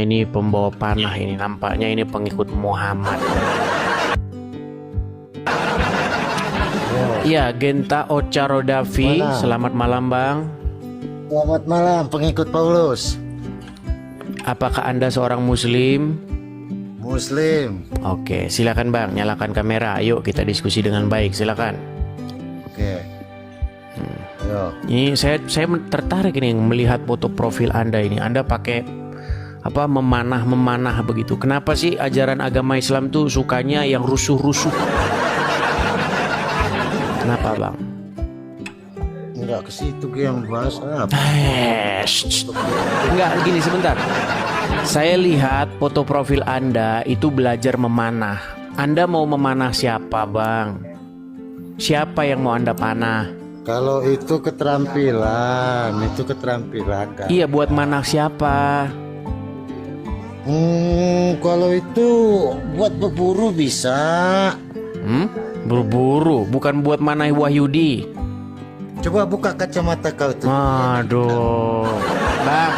Ini pembawa panah ini, nampaknya ini pengikut Muhammad. Iya, Genta Ocha Rodavi. Mana? Selamat malam, Bang. Selamat malam, pengikut Paulus. Apakah Anda seorang Muslim? Muslim. Oke, silakan Bang, nyalakan kamera. Ayo kita diskusi dengan baik, silakan. Oke. Ayo. Ini saya tertarik ini melihat foto profil Anda ini. Anda pakai apa, memanah begitu. Kenapa sih ajaran agama Islam tuh sukanya yang rusuh-rusuh? Kenapa, Bang? Enggak ke situ yang bahas apa? Enggak, gini sebentar. Saya lihat foto profil Anda itu belajar memanah. Anda mau memanah siapa, Bang? Siapa yang mau Anda panah? Kalau itu keterampilan, kan. Iya, buat manah siapa? Kalau itu buat berburu bisa. Berburu, bukan buat manah Wahyudi. Coba buka kacamata kau tuh. Aduh, Bang,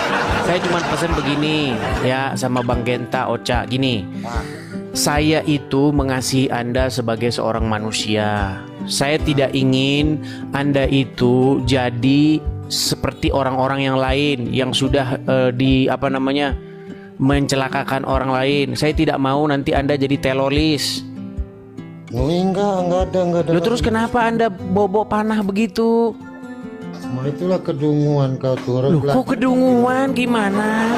saya cuma pesan begini ya sama Bang Genta Ocha, gini. Saya itu mengasihi Anda sebagai seorang manusia. Saya tidak ingin Anda itu jadi seperti orang-orang yang lain yang sudah mencelakakan orang lain. Saya tidak mau nanti Anda jadi teroris. Enggak ada. Loh, terus kenapa Anda bobo panah begitu? Nah, itulah kedunguan kau tuh. Loh, kok kedunguan gimana?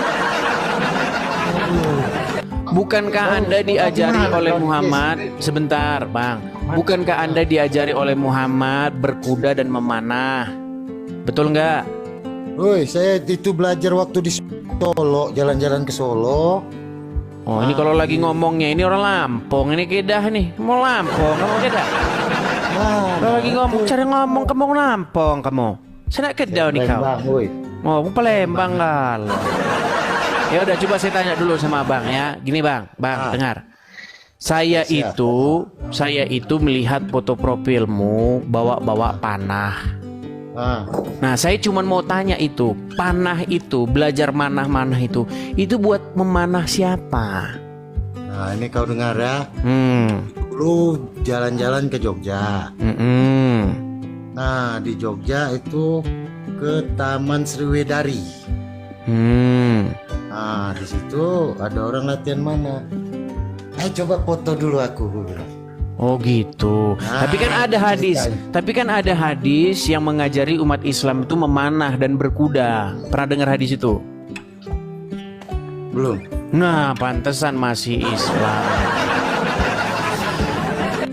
Bukankah Anda diajari oleh Muhammad? Sebentar, Bang. Bukankah Anda diajari oleh Muhammad berkuda dan memanah? Betul nggak? Woi, saya itu belajar waktu di Solo, jalan-jalan ke Solo. Oh, ini kalau lagi ngomongnya ini orang Lampung, ini kedah nih. Mau Lampung, kamu kedah. Kalau lagi ngomong, cara ngomong kamu Lampung kamu. Saya nak kedah nih kau. Oh, Palembang kal. Ya udah, coba saya tanya dulu sama Bang ya. Gini Bang, dengar. Saya itu melihat foto profilmu bawa panah. Nah, saya cuma mau tanya itu, panah itu, belajar manah itu buat memanah siapa? Nah, ini kau dengar ya. Dulu jalan-jalan ke Jogja. Nah, di Jogja itu ke Taman Sriwedari. Nah, di situ ada orang latihan mana. Coba foto dulu aku. Oh gitu. Tapi kan ada hadis yang mengajari umat Islam itu memanah dan berkuda. Pernah dengar hadis itu? Belum. Nah, pantesan masih Islam.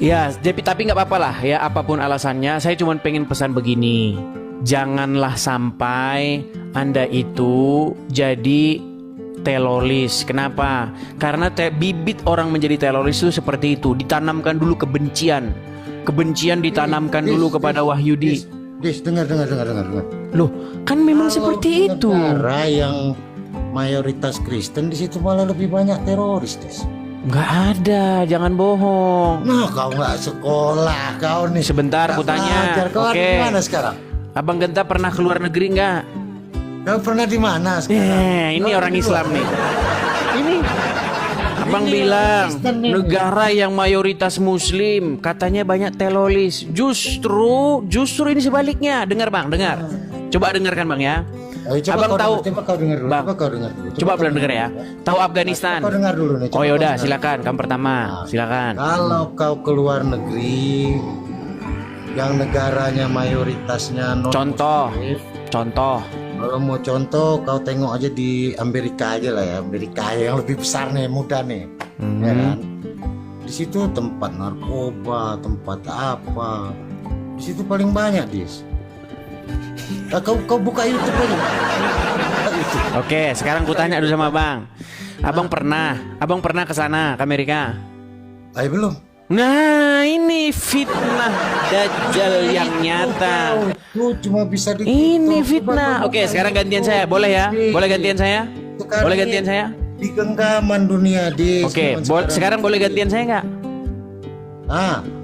Ya, tapi nggak apa-apa lah ya, apapun alasannya. Saya cuma pengen pesan begini. Janganlah sampai Anda itu jadi teroris. Kenapa? Karena bibit orang menjadi teroris itu seperti itu, ditanamkan dulu kebencian ditanamkan dulu kepada Wahyudi. Dengar. Loh, kan memang seperti itu. Negara yang mayoritas Kristen di situ malah lebih banyak teroris, Des. Nggak ada, jangan bohong. Nah, kau nggak sekolah, kau nih. Sebentar, aku tanya. Oke. Mana sekarang? Abang Genta pernah keluar negeri nggak? Kau pernah di mana sekarang? Ini orang Islam nih. Ini Abang bilang negara yang mayoritas Muslim katanya banyak teroris. Justru ini sebaliknya. Dengar Bang, dengar. Coba dengarkan Bang ya. Abang tahu? Coba kau dengar dulu. Bang, coba Bang dengar ya. Tahu Afghanistan? Kau dengar dulu nih. Oh yaudah, silakan. Kamu pertama, silakan. Kalau kau keluar negeri yang negaranya mayoritasnya non. Contoh. Kalau mau contoh, kau tengok aja di Amerika aja lah ya. Amerika yang lebih besar nih, muda nih, ya kan? Di situ tempat narkoba, tempat apa? Di situ paling banyak, Dis. Kau buka YouTube aja. Oke, sekarang ku tanya dulu sama Bang. Abang pernah ke sana, ke Amerika? Belum. Nah, ini fitnah Dajjal yang nyata. Cuma bisa ini fitnah. Oke, sekarang gantian saya, boleh ya? Boleh gantian saya? Boleh gantian saya? Di genggaman dunia, Dis. Oke, sekarang boleh gantian saya nggak?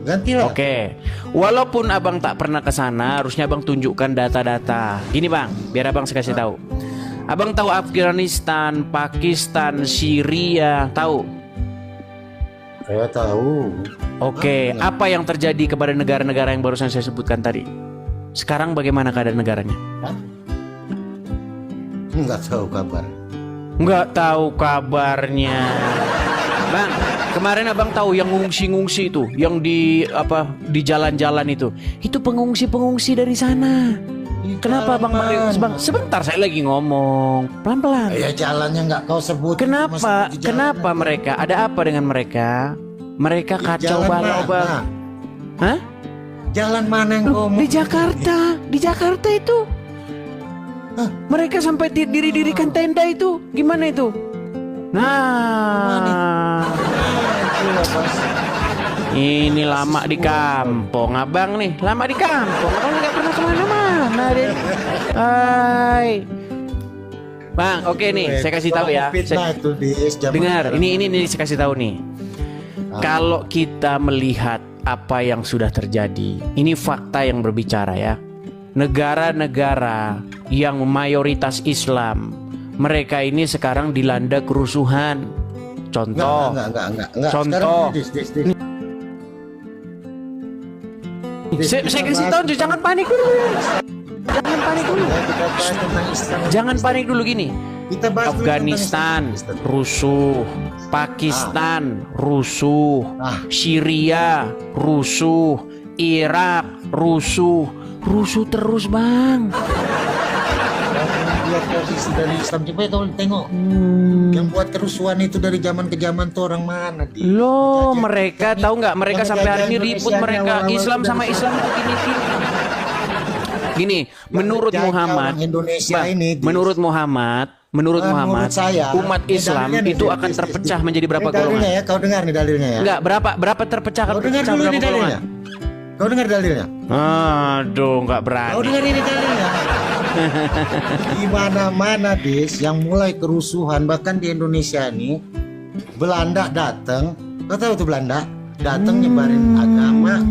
Gantilah. Oke, walaupun abang tak pernah ke sana, harusnya abang tunjukkan data-data. Gini Bang, biar abang saya kasih tahu. Abang tahu Afghanistan, Pakistan, Syria, tahu? Saya tahu. Oke, apa yang terjadi kepada negara-negara yang barusan saya sebutkan tadi? Sekarang bagaimana keadaan negaranya? Nggak tahu kabar. Nggak tahu kabarnya. Bang, kemarin abang tahu yang ngungsi-ngungsi itu, yang di jalan-jalan itu pengungsi-pengungsi dari sana. Kenapa bang? Sebentar saya lagi ngomong, pelan-pelan. Ya jalannya nggak kau sebut. Kenapa mereka? Ada apa dengan mereka? Mereka kacau balau bang. Hah? Jalan mana yang kau mau? Di Jakarta itu. Mereka sampai dirikan tenda itu. Gimana itu? Nah, ini lama di kampung abang nih, lama di kampung. Abang nggak pernah kemana-mana deh. Hai, bang. Oke nih, saya kasih tahu ya. Dengar, ini saya kasih tahu nih. Kalau kita melihat apa yang sudah terjadi, ini fakta yang berbicara ya. Negara-negara yang mayoritas Islam, mereka ini sekarang dilanda kerusuhan. Contoh. Contoh. Saya kasih tahu, jangan panik dulu. Jangan panik dulu. Jangan panik dulu gini. Afghanistan rusuh, Pakistan rusuh, Syria rusuh, Irak rusuh terus bang. Lihat posisi dari Islam, coba kau tengok yang buat kerusuhan itu dari zaman ke zaman tuh orang mana? Loh, mereka tahu nggak? Mereka sampai hari ini ribut mereka Islam sama Islam itu gini. Menurut Muhammad, menurut Muhammad, umat Islam itu akan terpecah menjadi berapa golongan? Ya, kau dengar nih dalilnya ya? Enggak, berapa terpecah akan terpecah berapa golongan? Kau dengar dalilnya? Aduh, nggak berani. Kau dengar ini dalilnya? Di mana-mana yang mulai kerusuhan, bahkan di Indonesia nih, Belanda datang. Kau tahu tuh Belanda datang nyebarin agama.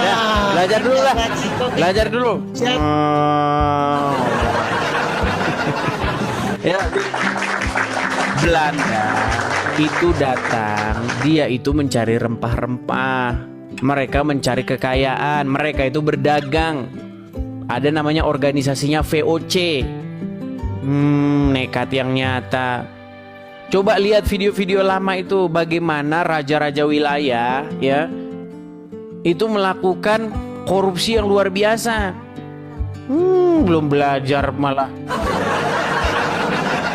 Ya, belajar dulu. Ya, Belanda itu datang, dia itu mencari rempah-rempah. Mereka mencari kekayaan, mereka itu berdagang. Ada namanya organisasinya VOC. Nekat yang nyata. Coba lihat video-video lama itu, bagaimana raja-raja wilayah ya itu melakukan korupsi yang luar biasa. Belum belajar malah.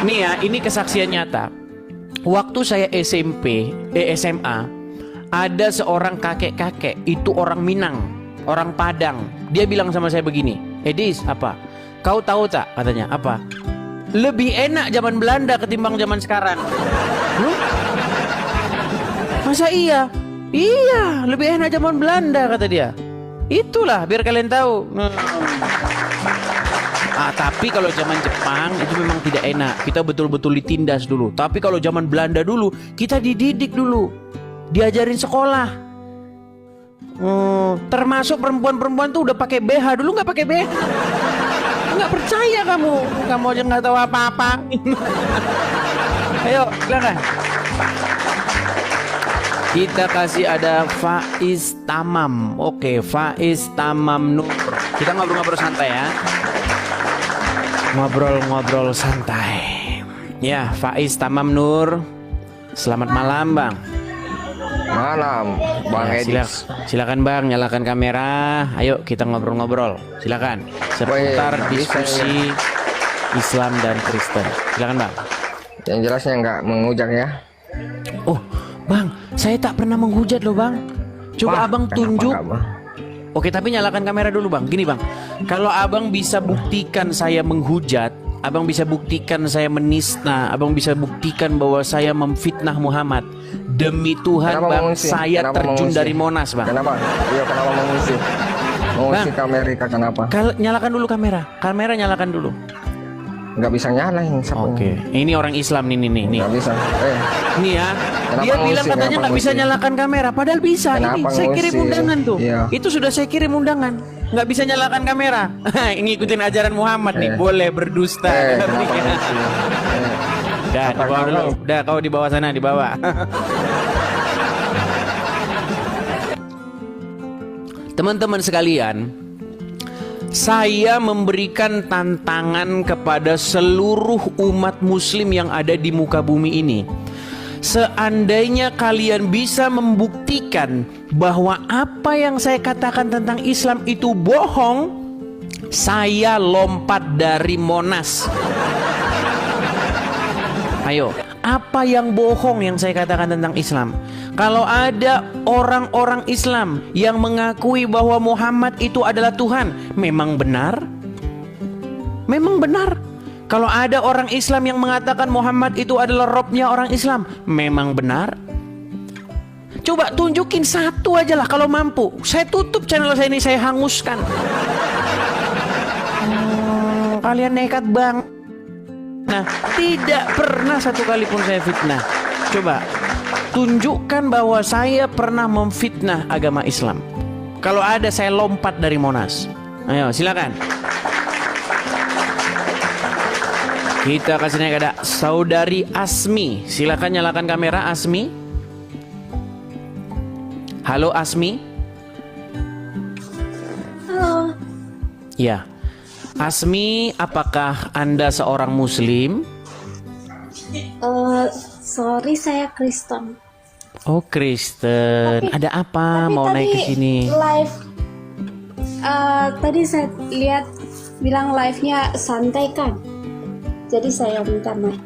Nih ya, ini kesaksian nyata. Waktu saya SMA, ada seorang kakek-kakek, itu orang Minang, orang Padang. Dia bilang sama saya begini, Edis, apa? Kau tahu tak? Katanya, apa? Lebih enak zaman Belanda ketimbang zaman sekarang. Masa iya? Iya, lebih enak zaman Belanda, kata dia. Itulah, biar kalian tahu. Tapi kalau zaman Jepang itu memang tidak enak. Kita betul-betul ditindas dulu. Tapi kalau zaman Belanda dulu, kita dididik dulu. Diajarin sekolah. Termasuk perempuan-perempuan tuh udah pakai BH. Dulu nggak pakai BH. Nggak percaya kamu aja nggak tahu apa-apa. Ayo, silakan. Kita kasih ada Faiz Tamam. Oke, Faiz Tamam Nur. Kita ngobrol-ngobrol santai ya. Ngobrol-ngobrol santai. Ya, Faiz Tamam Nur. Selamat malam, Bang. Malam, Bang Edis. Silakan Bang, nyalakan kamera. Ayo kita ngobrol-ngobrol. Silakan. Seputar diskusi Islam dan Kristen. Silakan Bang. Yang jelasnya nggak menghujat ya. Oh, Bang, saya tak pernah menghujat loh Bang. Coba Abang tunjuk. Oke, tapi nyalakan kamera dulu Bang. Gini Bang, kalau Abang bisa buktikan saya menghujat, Abang bisa buktikan saya menista, Abang bisa buktikan bahwa saya memfitnah Muhammad, demi Tuhan kenapa Bang, saya terjun dari Monas Bang. Kenapa? Iya, kenapa mengungsi? Mengungsi ke Amerika kenapa? Nyalakan dulu kamera nyalakan dulu. Nggak bisa nyala yang sapunya. Oke, ini orang Islam nih. Nggak bisa. Nih ya, dia bilang katanya nggak bisa nyalakan kamera, padahal bisa. Ini saya kirim undangan tuh. Iya. Itu sudah saya kirim undangan. nggak bisa nyalakan kamera. Ngikutin ajaran Muhammad nih, boleh berdusta. Kenapa ngungsi? Udah, di bawah dulu. Udah, kau di bawah sana, di bawah. Teman-teman sekalian, saya memberikan tantangan kepada seluruh umat muslim yang ada di muka bumi ini. Seandainya kalian bisa membuktikan bahwa apa yang saya katakan tentang Islam itu bohong, saya lompat dari Monas. Ayo, apa yang bohong yang saya katakan tentang Islam? Kalau ada orang-orang Islam yang mengakui bahwa Muhammad itu adalah Tuhan, memang benar? Memang benar. Kalau ada orang Islam yang mengatakan Muhammad itu adalah Robnya orang Islam, memang benar? Coba tunjukin satu aja lah kalau mampu. Saya tutup channel saya ini, saya hanguskan. Kalian nekat bang. Nah, tidak pernah satu kali pun saya fitnah. Coba tunjukkan bahwa saya pernah memfitnah agama Islam. Kalau ada, saya lompat dari Monas. Ayo, silakan. Kita kasih naik ada Saudari Asmi. Silakan nyalakan kamera Asmi. Halo Asmi. Halo. Ya. Asmi, apakah Anda seorang muslim? Sorry, saya Kristen. Oh, Kristen. Ada apa mau naik ke sini? Live. Tadi saya lihat bilang live-nya santai kan. Jadi saya minta naik.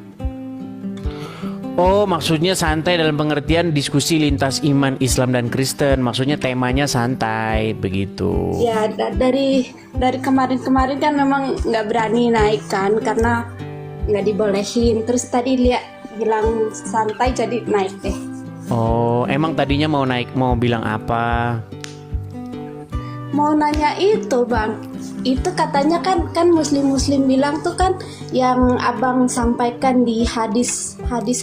Oh, maksudnya santai dalam pengertian diskusi lintas iman Islam dan Kristen. Maksudnya temanya santai, begitu. Ya, dari kemarin-kemarin kan memang nggak berani naik kan karena nggak dibolehin. Terus tadi lihat bilang santai jadi naik deh. Oh, emang tadinya mau naik, mau bilang apa? Mau nanya itu bang, itu katanya kan muslim bilang tuh kan yang abang sampaikan di hadis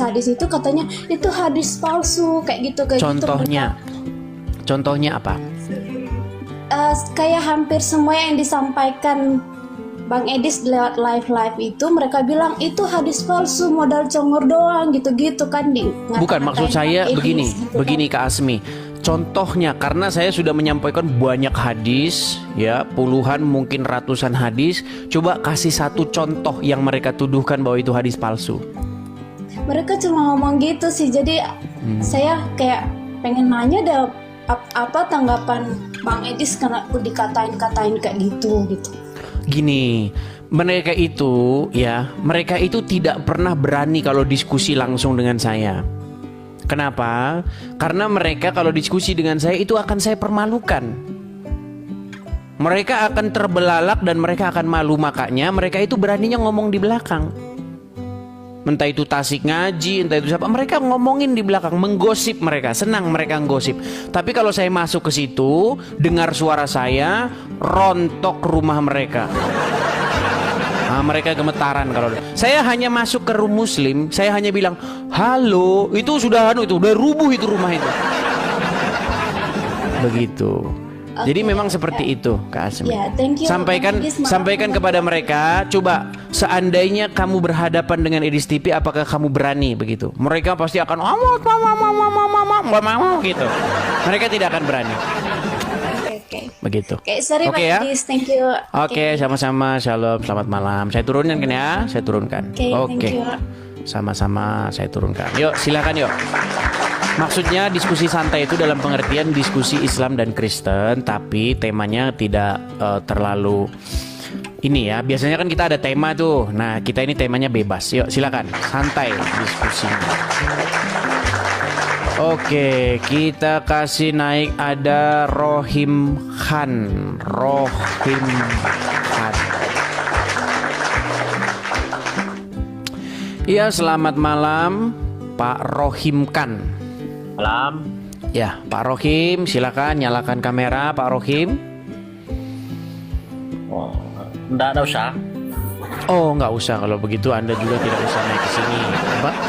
itu katanya itu hadis palsu kayak gitu Contohnya, contohnya apa? Kayak hampir semua yang disampaikan Bang Edis lewat live itu mereka bilang itu hadis palsu, modal congor doang gitu-gitu kan Bukan, maksud saya begini, gitu begini kan. Kak Asmi. Contohnya, karena saya sudah menyampaikan banyak hadis, ya puluhan mungkin ratusan hadis. Coba kasih satu contoh yang mereka tuduhkan bahwa itu hadis palsu. Mereka cuma ngomong gitu sih, jadi saya kayak pengen nanya deh apa tanggapan Bang Edis karena aku dikatain kayak gitu. Gini, mereka itu tidak pernah berani kalau diskusi langsung dengan saya. Kenapa? Karena mereka kalau diskusi dengan saya itu akan saya permalukan. Mereka akan terbelalak dan mereka akan malu, makanya mereka itu beraninya ngomong di belakang. Entah itu tasik ngaji, entah itu siapa, mereka ngomongin di belakang, menggosip mereka, senang mereka menggosip. Tapi kalau saya masuk ke situ, dengar suara saya, rontok rumah mereka. Nah, mereka gemetaran kalau saya hanya masuk ke room muslim, saya hanya bilang halo, itu sudah udah rubuh itu rumah itu. Begitu. Jadi memang seperti itu, Kak Asmi. Ya, thank you, sampaikan kepada mereka, coba seandainya kamu berhadapan dengan Edis TV, apakah kamu berani begitu? Mereka pasti akan gitu. Mereka tidak akan berani. Begitu. Sorry Pak ya. Edis, thank you. Oke, sama-sama. Shalom, selamat malam. Saya turunkan kan ya? Saya turunkan. Thank you. Sama-sama saya turunkan. Yuk, silakan yuk. Maksudnya diskusi santai itu dalam pengertian diskusi Islam dan Kristen, tapi temanya tidak terlalu ini ya. Biasanya kan kita ada tema tuh. Nah, kita ini temanya bebas. Yuk, silakan. Santai diskusinya. Oke, kita kasih naik ada Rohim Khan. Iya, selamat malam Pak Rohim Khan. Malam. Ya, Pak Rohim, silakan nyalakan kamera Pak Rohim. Oh, enggak usah. Oh, nggak usah kalau begitu Anda juga tidak usah naik ke sini.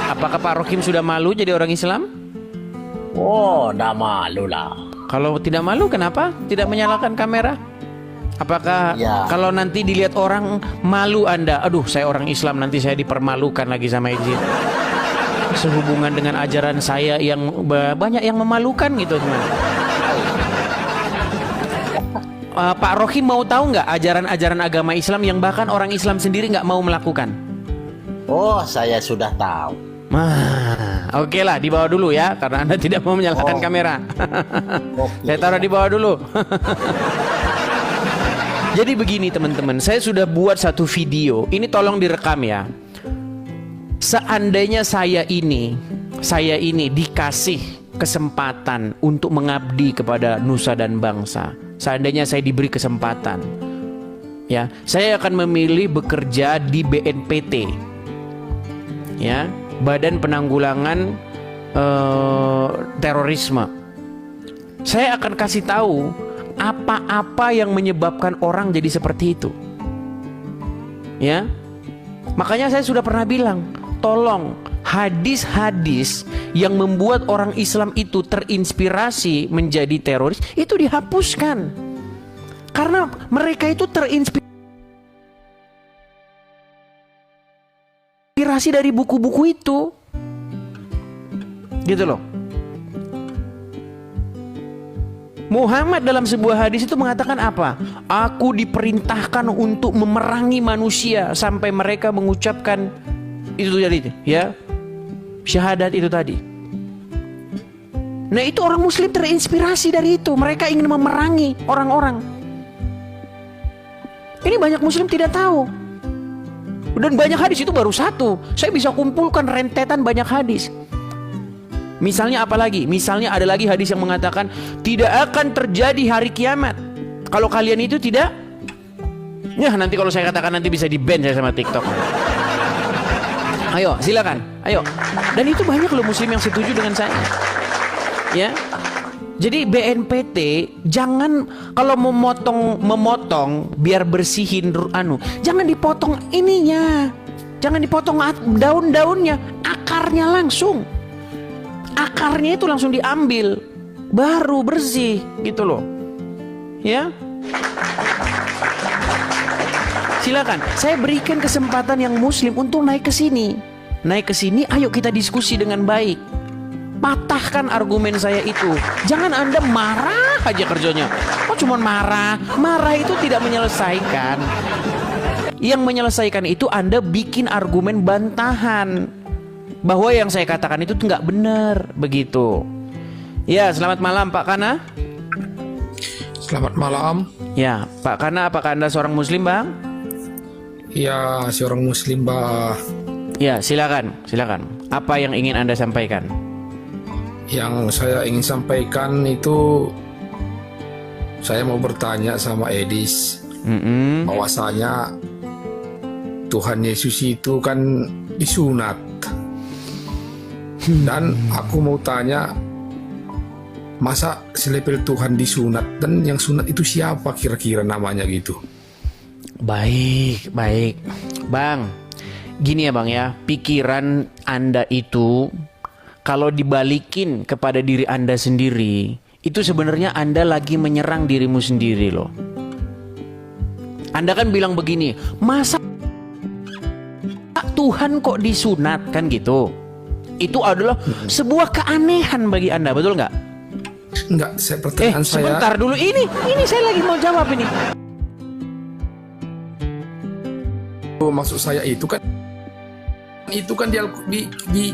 Apakah Pak Rohim sudah malu jadi orang Islam? Oh, enggak malu lah. Kalau tidak malu kenapa tidak menyalakan kamera? Apakah Ya. kalau nanti dilihat orang malu Anda? Aduh, saya orang Islam, nanti saya dipermalukan lagi sama izin. Sehubungan dengan ajaran saya yang banyak yang memalukan gitu, teman. Pak Rohim mau tahu nggak ajaran-ajaran agama Islam yang bahkan orang Islam sendiri nggak mau melakukan? Oh, saya sudah tahu. Oke lah, di bawah dulu ya, karena Anda tidak mau menyalakan kamera. Oke. Saya taruh di bawah dulu. Jadi begini teman-teman, saya sudah buat satu video. Ini tolong direkam ya. Seandainya saya ini dikasih kesempatan untuk mengabdi kepada nusa dan bangsa. Seandainya saya diberi kesempatan, ya, saya akan memilih bekerja di BNPT, ya, Badan Penanggulangan Terorisme. Saya akan kasih tahu apa-apa yang menyebabkan orang jadi seperti itu, ya. Makanya saya sudah pernah bilang, tolong hadis-hadis yang membuat orang Islam itu terinspirasi menjadi teroris itu dihapuskan, karena mereka itu terinspirasi dari buku-buku itu, gitu loh. Muhammad dalam sebuah hadis itu mengatakan apa? Aku diperintahkan untuk memerangi manusia sampai mereka mengucapkan itu tadi, ya, syahadat itu tadi. Nah, itu orang Muslim terinspirasi dari itu. Mereka ingin memerangi orang-orang. Ini banyak Muslim tidak tahu. Dan banyak hadis itu baru satu. Saya bisa kumpulkan rentetan banyak hadis. Misalnya apa lagi? Misalnya ada lagi hadis yang mengatakan tidak akan terjadi hari kiamat kalau kalian itu tidak. Ya, nanti kalau saya katakan nanti bisa di-ban saya sama TikTok. Ayo, silakan. Ayo. Dan itu banyak loh Muslim yang setuju dengan saya. Ya. Jadi BNPT jangan kalau memotong biar bersihin jangan dipotong ininya. Jangan dipotong daun-daunnya, akarnya langsung. Akarnya itu langsung diambil, baru bersih gitu loh. Ya. Silakan, saya berikan kesempatan yang Muslim untuk naik ke sini. Naik ke sini, ayo kita diskusi dengan baik. Patahkan argumen saya itu. Jangan Anda marah aja kerjanya. Oh, cuma marah. Marah itu tidak menyelesaikan. Yang menyelesaikan itu Anda bikin argumen bantahan bahwa yang saya katakan itu nggak benar, begitu. Ya, selamat malam Pak Kana. Selamat malam. Ya, Pak Kana, apakah Anda seorang Muslim, Bang? Ya, seorang Muslim, Bah. Ya, silakan. Apa yang ingin Anda sampaikan? Yang saya ingin sampaikan itu, saya mau bertanya sama Edis, bahwasanya Tuhan Yesus itu kan disunat. Dan aku mau tanya, masa selepel Tuhan disunat, dan yang sunat itu siapa kira-kira namanya gitu? Baik. Bang, gini ya Bang ya, pikiran Anda itu kalau dibalikin kepada diri Anda sendiri, itu sebenarnya Anda lagi menyerang dirimu sendiri loh. Anda kan bilang begini, masa Tuhan kok disunat, kan gitu. Itu adalah sebuah keanehan bagi Anda, betul nggak? Enggak, saya pertanyaan saya. Sebentar dulu, ini saya lagi mau jawab ini. Maksud saya itu kan di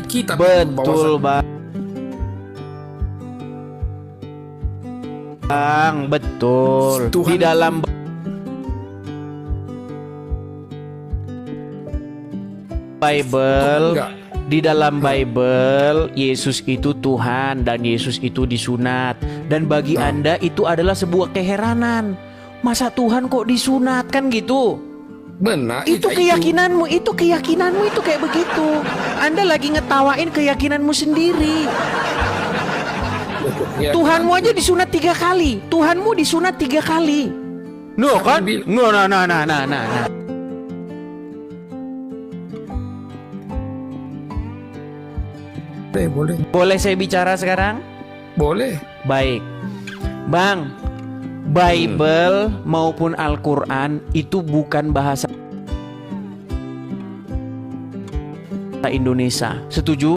kitab. Betul Bang, betul. Tuhan, di dalam Bible, di dalam Bible Yesus itu Tuhan dan Yesus itu disunat. Dan bagi Anda itu adalah sebuah keheranan. Masa Tuhan kok disunat, kan gitu? benar. Itu keyakinanmu itu kayak begitu. Anda lagi ngetawain keyakinanmu sendiri. Ya, Tuhanmu aja disunat 3 kali. Tuhanmu disunat 3 kali. No kan? No. Boleh. Boleh saya bicara sekarang? Boleh. Baik. Bang, Bible maupun Al-Quran itu bukan bahasa Indonesia. Setuju?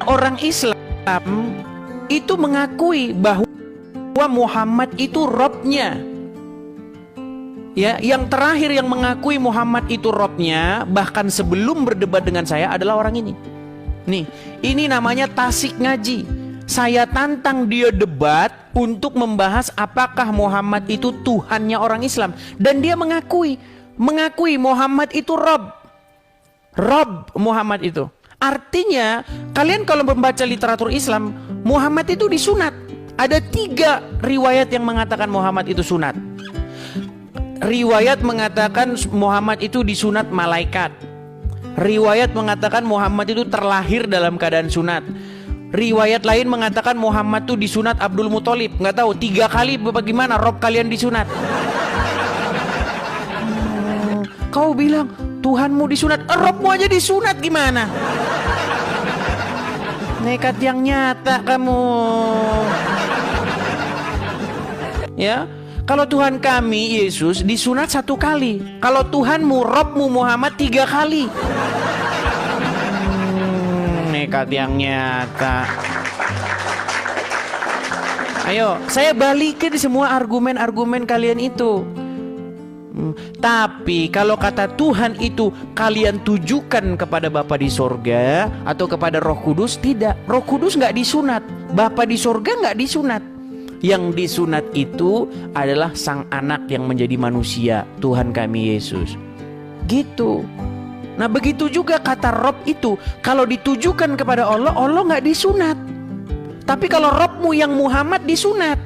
Orang Islam itu mengakui bahwa Muhammad itu Robnya. Ya, yang terakhir yang mengakui Muhammad itu Robnya, bahkan sebelum berdebat dengan saya adalah orang ini. Nih, ini namanya Tasik Ngaji. Saya tantang dia debat untuk membahas apakah Muhammad itu Tuhannya orang Islam, dan dia mengakui Muhammad itu Rob Muhammad itu. Artinya, kalian kalau membaca literatur Islam, Muhammad itu disunat. Ada 3 riwayat yang mengatakan Muhammad itu sunat. Riwayat mengatakan Muhammad itu disunat malaikat. Riwayat mengatakan Muhammad itu terlahir dalam keadaan sunat. Riwayat lain mengatakan Muhammad itu disunat Abdul Muthalib. Nggak tahu 3 kali bagaimana Rob kalian disunat. Kau bilang Tuhanmu disunat, Robmu aja disunat gimana? Nekat yang nyata kamu. Ya, kalau Tuhan kami Yesus disunat 1 kali. Kalau Tuhanmu, Robmu Muhammad 3 kali. Nekat yang nyata. Ayo, saya balikin semua argumen-argumen kalian itu. Tapi kalau kata Tuhan itu kalian tujukan kepada Bapa di sorga atau kepada Roh Kudus, tidak. Roh Kudus nggak disunat, Bapa di sorga nggak disunat. Yang disunat itu adalah Sang Anak yang menjadi manusia, Tuhan kami Yesus. Gitu. Nah, begitu juga kata Rob itu, kalau ditujukan kepada Allah, Allah nggak disunat. Tapi kalau Robmu yang Muhammad disunat.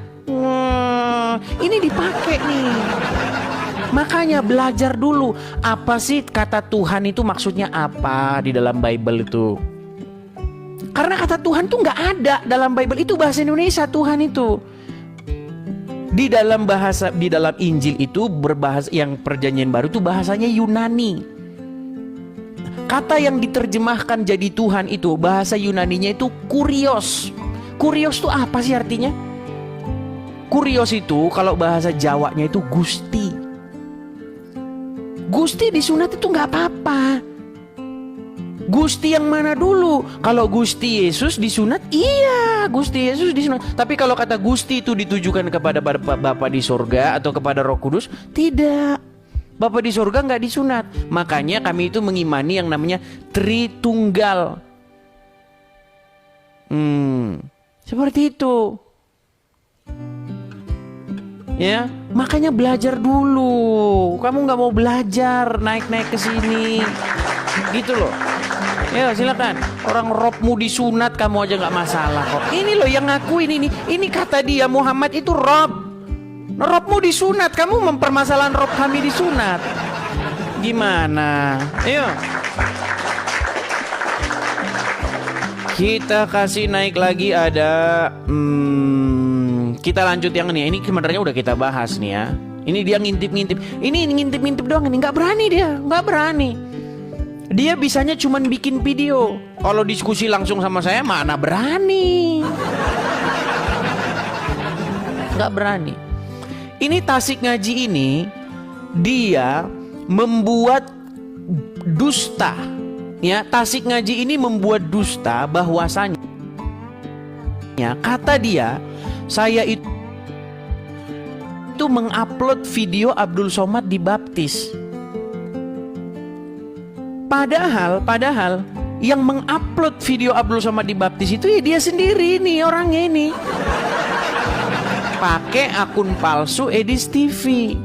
Ini dipakai nih. Makanya belajar dulu apa sih kata Tuhan itu maksudnya apa di dalam Bible itu. Karena kata Tuhan tuh nggak ada dalam Bible, itu bahasa Indonesia Tuhan itu. Di dalam Injil itu berbahasa, yang perjanjian baru itu bahasanya Yunani. Kata yang diterjemahkan jadi Tuhan itu bahasa Yunaninya itu kurios. Kurios itu apa sih artinya? Kurios itu kalau bahasa Jawanya itu Gusti. Gusti disunat itu nggak apa-apa. Gusti yang mana dulu? Kalau Gusti Yesus disunat, iya Gusti Yesus disunat. Tapi kalau kata Gusti itu ditujukan kepada Bapa di sorga atau kepada Roh Kudus, tidak. Bapa di sorga nggak disunat. Makanya kami itu mengimani yang namanya Tritunggal. Seperti itu. Ya, makanya belajar dulu. Kamu nggak mau belajar, naik-naik ke sini, gitu loh. Ya silakan. Orang Robmu disunat, kamu aja nggak masalah kok. Ini loh yang ngakuin ini. Ini kata dia Muhammad itu Rob. Robmu disunat, kamu mempermasalahan Rob kami disunat. Gimana? Ayo. Kita kasih naik lagi ada. Kita lanjut yang ini. Ini sebenarnya udah kita bahas nih ya. Ini dia ngintip-ngintip. Ini ngintip-ngintip doang nih. Nggak berani dia. Nggak berani. Dia bisanya cuman bikin video. Kalau diskusi langsung sama saya mana berani. Nggak berani. Ini Tasik Ngaji ini dia membuat dusta. Ya, Tasik Ngaji ini membuat dusta bahwasanya kata dia, saya itu mengupload video Abdul Somad dibaptis. Padahal yang mengupload video Abdul Somad dibaptis itu ya dia sendiri nih, orangnya ini. Pakai akun palsu Edis TV.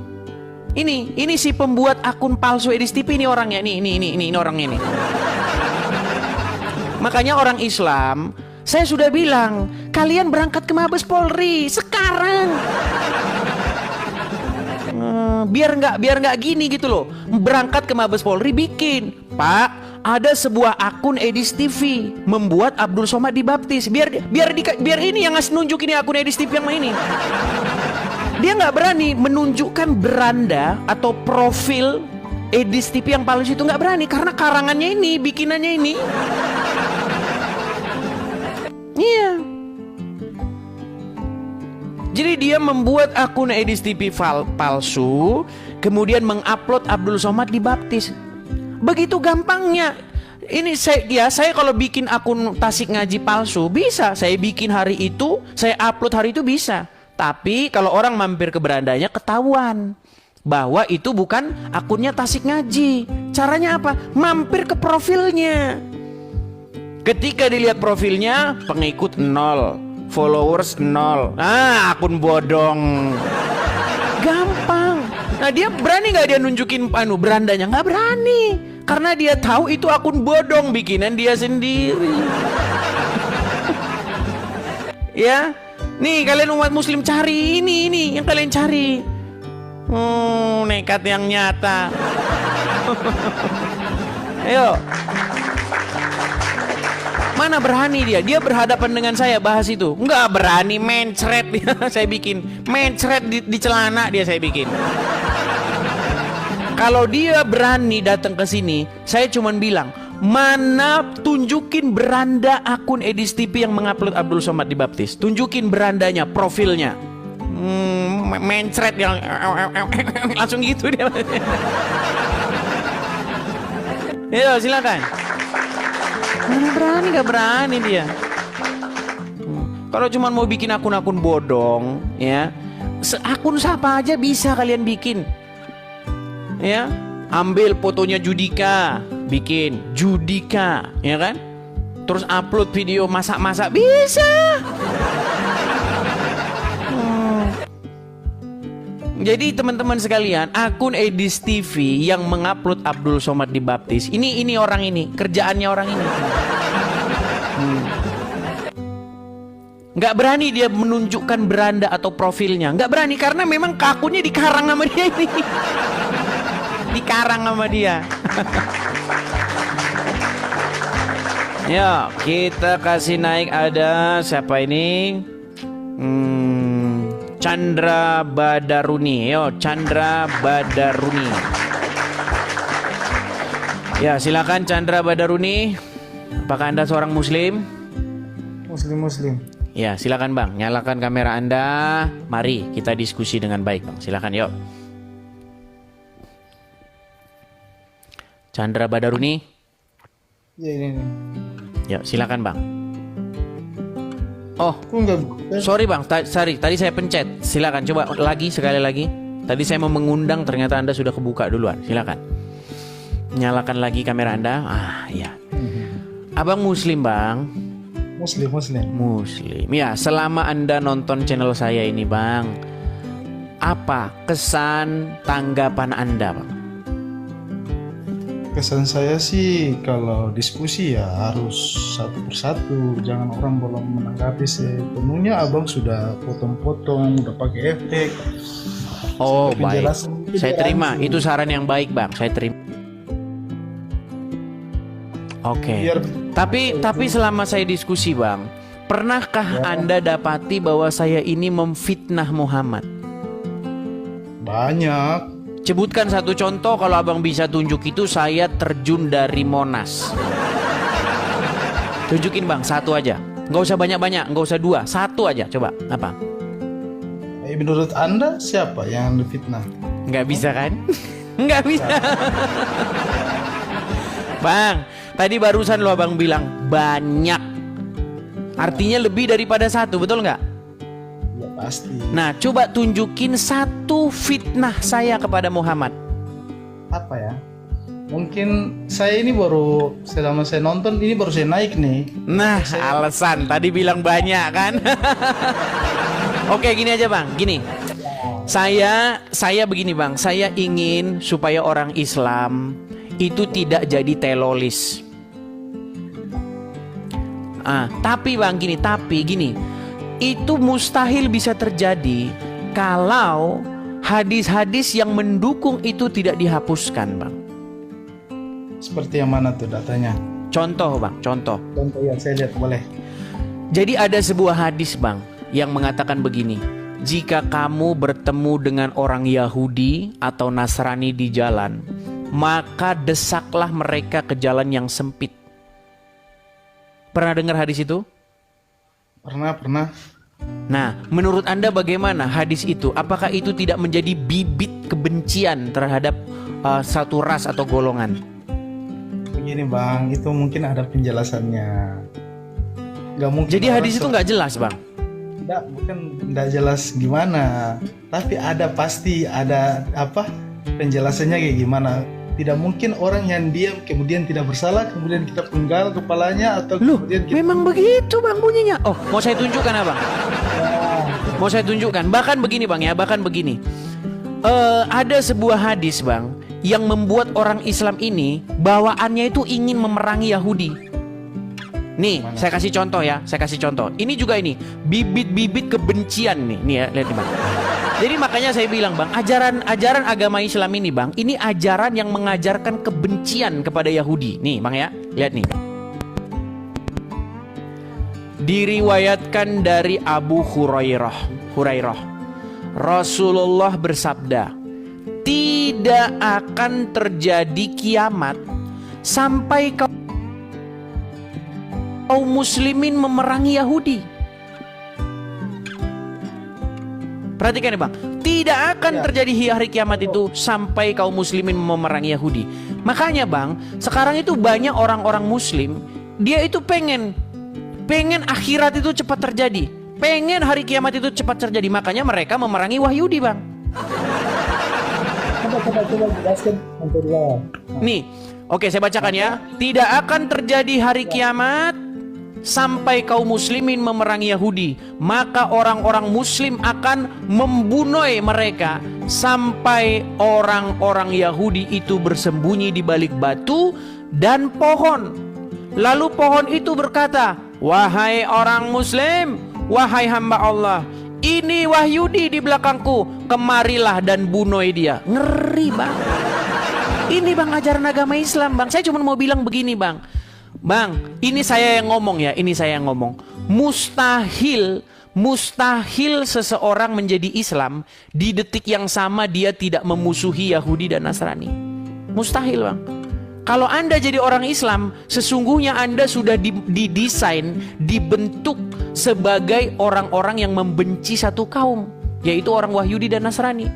Ini si pembuat akun palsu Edis TV ini orangnya. Ini orangnya nih. Makanya orang Islam, saya sudah bilang, kalian berangkat ke Mabes Polri sekarang. Biar nggak gini gitu loh. Berangkat ke Mabes Polri bikin, Pak, ada sebuah akun Edis TV membuat Abdul Somad dibaptis. Biar ini yang ngasih nunjuk ini akun Edis TV yang ini. Dia nggak berani menunjukkan beranda atau profil Edis TV yang palsu itu, nggak berani karena karangannya ini, bikinannya ini. Iya. Jadi dia membuat akun Edis TV palsu, kemudian mengupload Abdul Somad dibaptis. Begitu gampangnya. Ini saya kalau bikin akun Tasik Ngaji palsu bisa, saya bikin hari itu, saya upload hari itu bisa. Tapi kalau orang mampir ke berandanya ketahuan bahwa itu bukan akunnya Tasik Ngaji. Caranya apa? Mampir ke profilnya. Ketika dilihat profilnya, pengikut 0, followers 0. Akun bodong. Gampang. Nah, dia berani nggak dia nunjukin berandanya? Nggak berani, karena dia tahu itu akun bodong bikinan dia sendiri. Ya, nih kalian umat Muslim cari ini yang kalian cari. Nekat yang nyata. Ayo. Mana berani dia? Dia berhadapan dengan saya bahas itu. Nggak berani, mencret dia. Saya bikin mencret di celana dia saya bikin. Kalau dia berani datang ke sini, saya cuman bilang, mana tunjukin beranda akun Edis TV yang mengupload Abdul Somad dibaptis. Tunjukin berandanya, profilnya. Mencret yang langsung gitu dia. Ayo silakan. Mana berani, gak berani dia. Kalau cuma mau bikin akun-akun bodong, ya, akun siapa aja bisa kalian bikin. Ya, ambil fotonya Judika, bikin Judika, ya kan? Terus upload video masak-masak bisa. Jadi teman-teman sekalian, akun Edis TV yang mengupload Abdul Somad dibaptis, ini orang ini, kerjaannya orang ini. Nggak berani dia menunjukkan beranda atau profilnya, nggak berani karena memang akunnya dikarang sama dia ini. Dikarang sama dia. Ya, kita kasih naik, ada siapa ini? Chandra Badaruni. Yo, Chandra Badaruni. Ya, silakan Chandra Badaruni. Apakah Anda seorang muslim? Muslim. Ya, silakan Bang, nyalakan kamera Anda. Mari kita diskusi dengan baik, Bang. Silakan, yuk. Chandra Badaruni. Ya, ini. Ya, silakan Bang. Oh, Kok enggak? sorry Bang, tadi saya pencet. Silakan coba lagi, sekali lagi. Tadi saya mau mengundang, ternyata Anda sudah kebuka duluan. Silakan. Nyalakan lagi kamera Anda. Ya. Abang muslim, Bang. Muslim. Muslim. Ya, selama Anda nonton channel saya ini, Bang, apa kesan tanggapan Anda, Bang? Kesan saya sih kalau diskusi ya harus satu persatu, jangan orang belum menanggapi sepenuhnya. Abang sudah potong-potong, udah pakai efek. Oh, Tapi baik. penjelasan itu Saya terima. langsung. Itu saran yang baik, Bang. Saya terima. Oke. Biar Tapi selama saya diskusi, Bang, pernahkah Anda dapati bahwa saya ini memfitnah Muhammad? banyak. Sebutkan satu contoh, kalau Abang bisa tunjuk itu saya terjun dari Monas. Tunjukin Bang, satu aja. Nggak usah banyak-banyak, nggak usah dua. Satu aja, coba. Apa? Menurut Anda siapa yang difitnah? Nggak bisa kan? Nggak bisa. Bang, tadi barusan lo Abang bilang banyak. Artinya lebih daripada satu, betul nggak? Ya pasti. Nah, coba tunjukin satu fitnah saya kepada Muhammad. Apa ya? Mungkin saya ini selama saya nonton ini baru saya naik nih. Nah, alasan tadi bilang banyak kan? Oke, gini aja Bang, gini. Saya begini Bang, saya ingin supaya orang Islam itu tidak jadi telolis. Tapi Bang, gini, itu mustahil bisa terjadi kalau hadis-hadis yang mendukung itu tidak dihapuskan, Bang. Seperti yang mana tuh datanya? Contoh bang, contoh. Contoh ya, saya lihat boleh. Jadi ada sebuah hadis bang yang mengatakan begini. Jika kamu bertemu dengan orang Yahudi atau Nasrani di jalan, maka desaklah mereka ke jalan yang sempit. Pernah dengar hadis itu? Pernah. Nah, menurut Anda bagaimana hadis itu? Apakah itu tidak menjadi bibit kebencian terhadap satu ras atau golongan? Begini bang, itu mungkin ada penjelasannya. Gak mungkin. Jadi hadis itu nggak jelas bang? Nggak jelas gimana. Tapi pasti ada penjelasannya kayak gimana. Tidak mungkin orang yang diam kemudian tidak bersalah kemudian kita penggal kepalanya atau Loh, kemudian kita... memang begitu bang bunyinya. Oh, mau saya tunjukkan abang? Mau saya tunjukkan. Bahkan begini bang ya, bahkan begini. Ada sebuah hadis bang yang membuat orang Islam ini bawaannya itu ingin memerangi Yahudi. Nih, saya kasih contoh ya, saya kasih contoh. Ini juga ini bibit-bibit kebencian nih ya, lihat nih bang. Jadi makanya saya bilang bang, ajaran agama Islam ini bang, ini ajaran yang mengajarkan kebencian kepada Yahudi. Nih bang ya, lihat nih. Diriwayatkan dari Abu Hurairah, Rasulullah bersabda, tidak akan terjadi kiamat sampai kaum muslimin memerangi Yahudi. Perhatikan ya bang, tidak akan terjadi hari kiamat itu sampai kaum muslimin memerangi Yahudi. Makanya bang, sekarang itu banyak orang-orang muslim, dia itu pengen akhirat itu cepat terjadi, pengen hari kiamat itu cepat terjadi. Makanya mereka memerangi Yahudi bang. Coba jelaskan. Nih, oke saya bacakan ya. Tidak akan terjadi hari kiamat sampai kaum muslimin memerangi Yahudi, maka orang-orang muslim akan membunuh mereka sampai orang-orang Yahudi itu bersembunyi di balik batu dan pohon. Lalu pohon itu berkata, wahai orang muslim, wahai hamba Allah, ini Wahyudi di belakangku, kemarilah dan bunuh dia. Ngeri bang. Ini bang ajaran agama Islam bang. Saya cuma mau bilang begini bang. Bang, ini saya yang ngomong ya, ini saya yang ngomong. Mustahil seseorang menjadi Islam di detik yang sama dia tidak memusuhi Yahudi dan Nasrani. Mustahil bang. Kalau Anda jadi orang Islam, sesungguhnya Anda sudah didesain, dibentuk sebagai orang-orang yang membenci satu kaum, yaitu orang Yahudi dan Nasrani.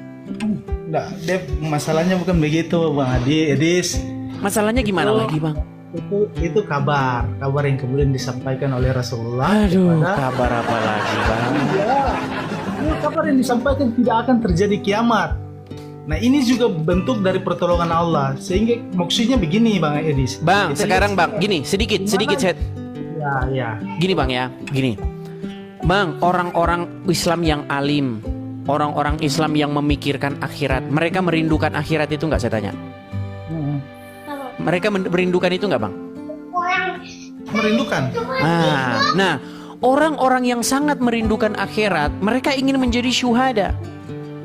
Nggak, Dev, masalahnya bukan begitu bang Edis. Masalahnya gimana lagi bang? Itu kabar yang kemudian disampaikan oleh Rasulullah. Aduh, kabar apa lagi bang? Ini kabar yang disampaikan tidak akan terjadi kiamat. Nah ini juga bentuk dari pertolongan Allah. Sehingga maksudnya begini bang Edis. Bang, sekarang bang, gini sedikit set. Ya. Gini bang ya, gini. Bang, orang-orang Islam yang alim, orang-orang Islam yang memikirkan akhirat, mereka merindukan akhirat itu nggak saya tanya? Mereka merindukan itu nggak bang? Merindukan. Nah, orang-orang yang sangat merindukan akhirat, mereka ingin menjadi syuhada.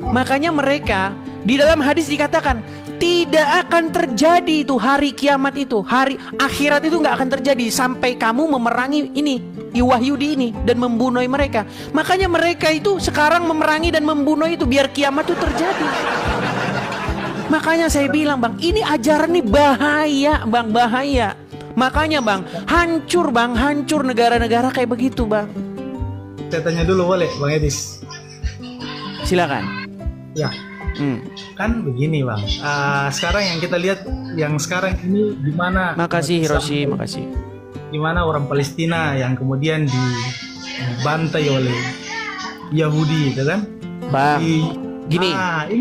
Makanya mereka di dalam hadis dikatakan tidak akan terjadi itu hari kiamat itu, hari akhirat itu nggak akan terjadi sampai kamu memerangi ini Wahyudi ini dan membunuh mereka. Makanya mereka itu sekarang memerangi dan membunuh itu biar kiamat itu terjadi. Makanya saya bilang bang, ini ajaran nih bahaya bang, bahaya. Makanya bang, hancur negara-negara kayak begitu bang. Saya tanya dulu boleh bang Edis? Silakan. Ya. Kan begini bang. Sekarang yang kita lihat, yang sekarang ini di mana? Makasih Hiroshi, makasih. Di mana orang Palestina yang kemudian dibantai oleh Yahudi, itu kan? Bang. Gini,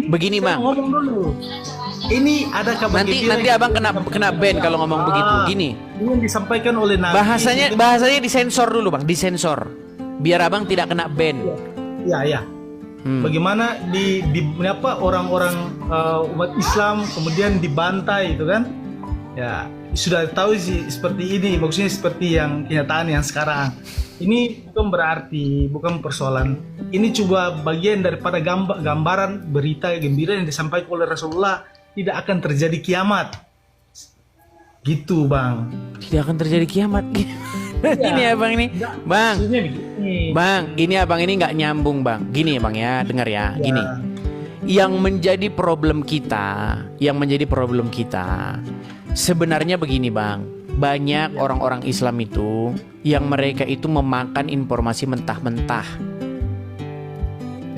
begini bang. Ngomong dulu. Ini ada kabar nanti abang kena ban kalau ngomong begitu. Gini. Ini yang disampaikan oleh Nabi. Bahasanya disensor dulu bang, disensor. Biar abang tidak kena ban. Ya. Bagaimana di orang-orang umat Islam kemudian dibantai itu kan? Ya sudah tahu sih seperti ini. Maksudnya seperti yang kenyataan yang sekarang. Ini bukan persoalan. Ini coba bagian daripada gambaran berita gembira yang disampaikan oleh Rasulullah, tidak akan terjadi kiamat. Gitu bang. Tidak akan terjadi kiamat. Gini ya bang ini, bang. Maksudnya begini. Bang, ini abang ini nggak nyambung bang. Gini ya bang ya, dengar ya. Gini, yang menjadi problem kita, sebenarnya begini bang. Banyak orang-orang Islam itu yang mereka itu memakan informasi mentah-mentah.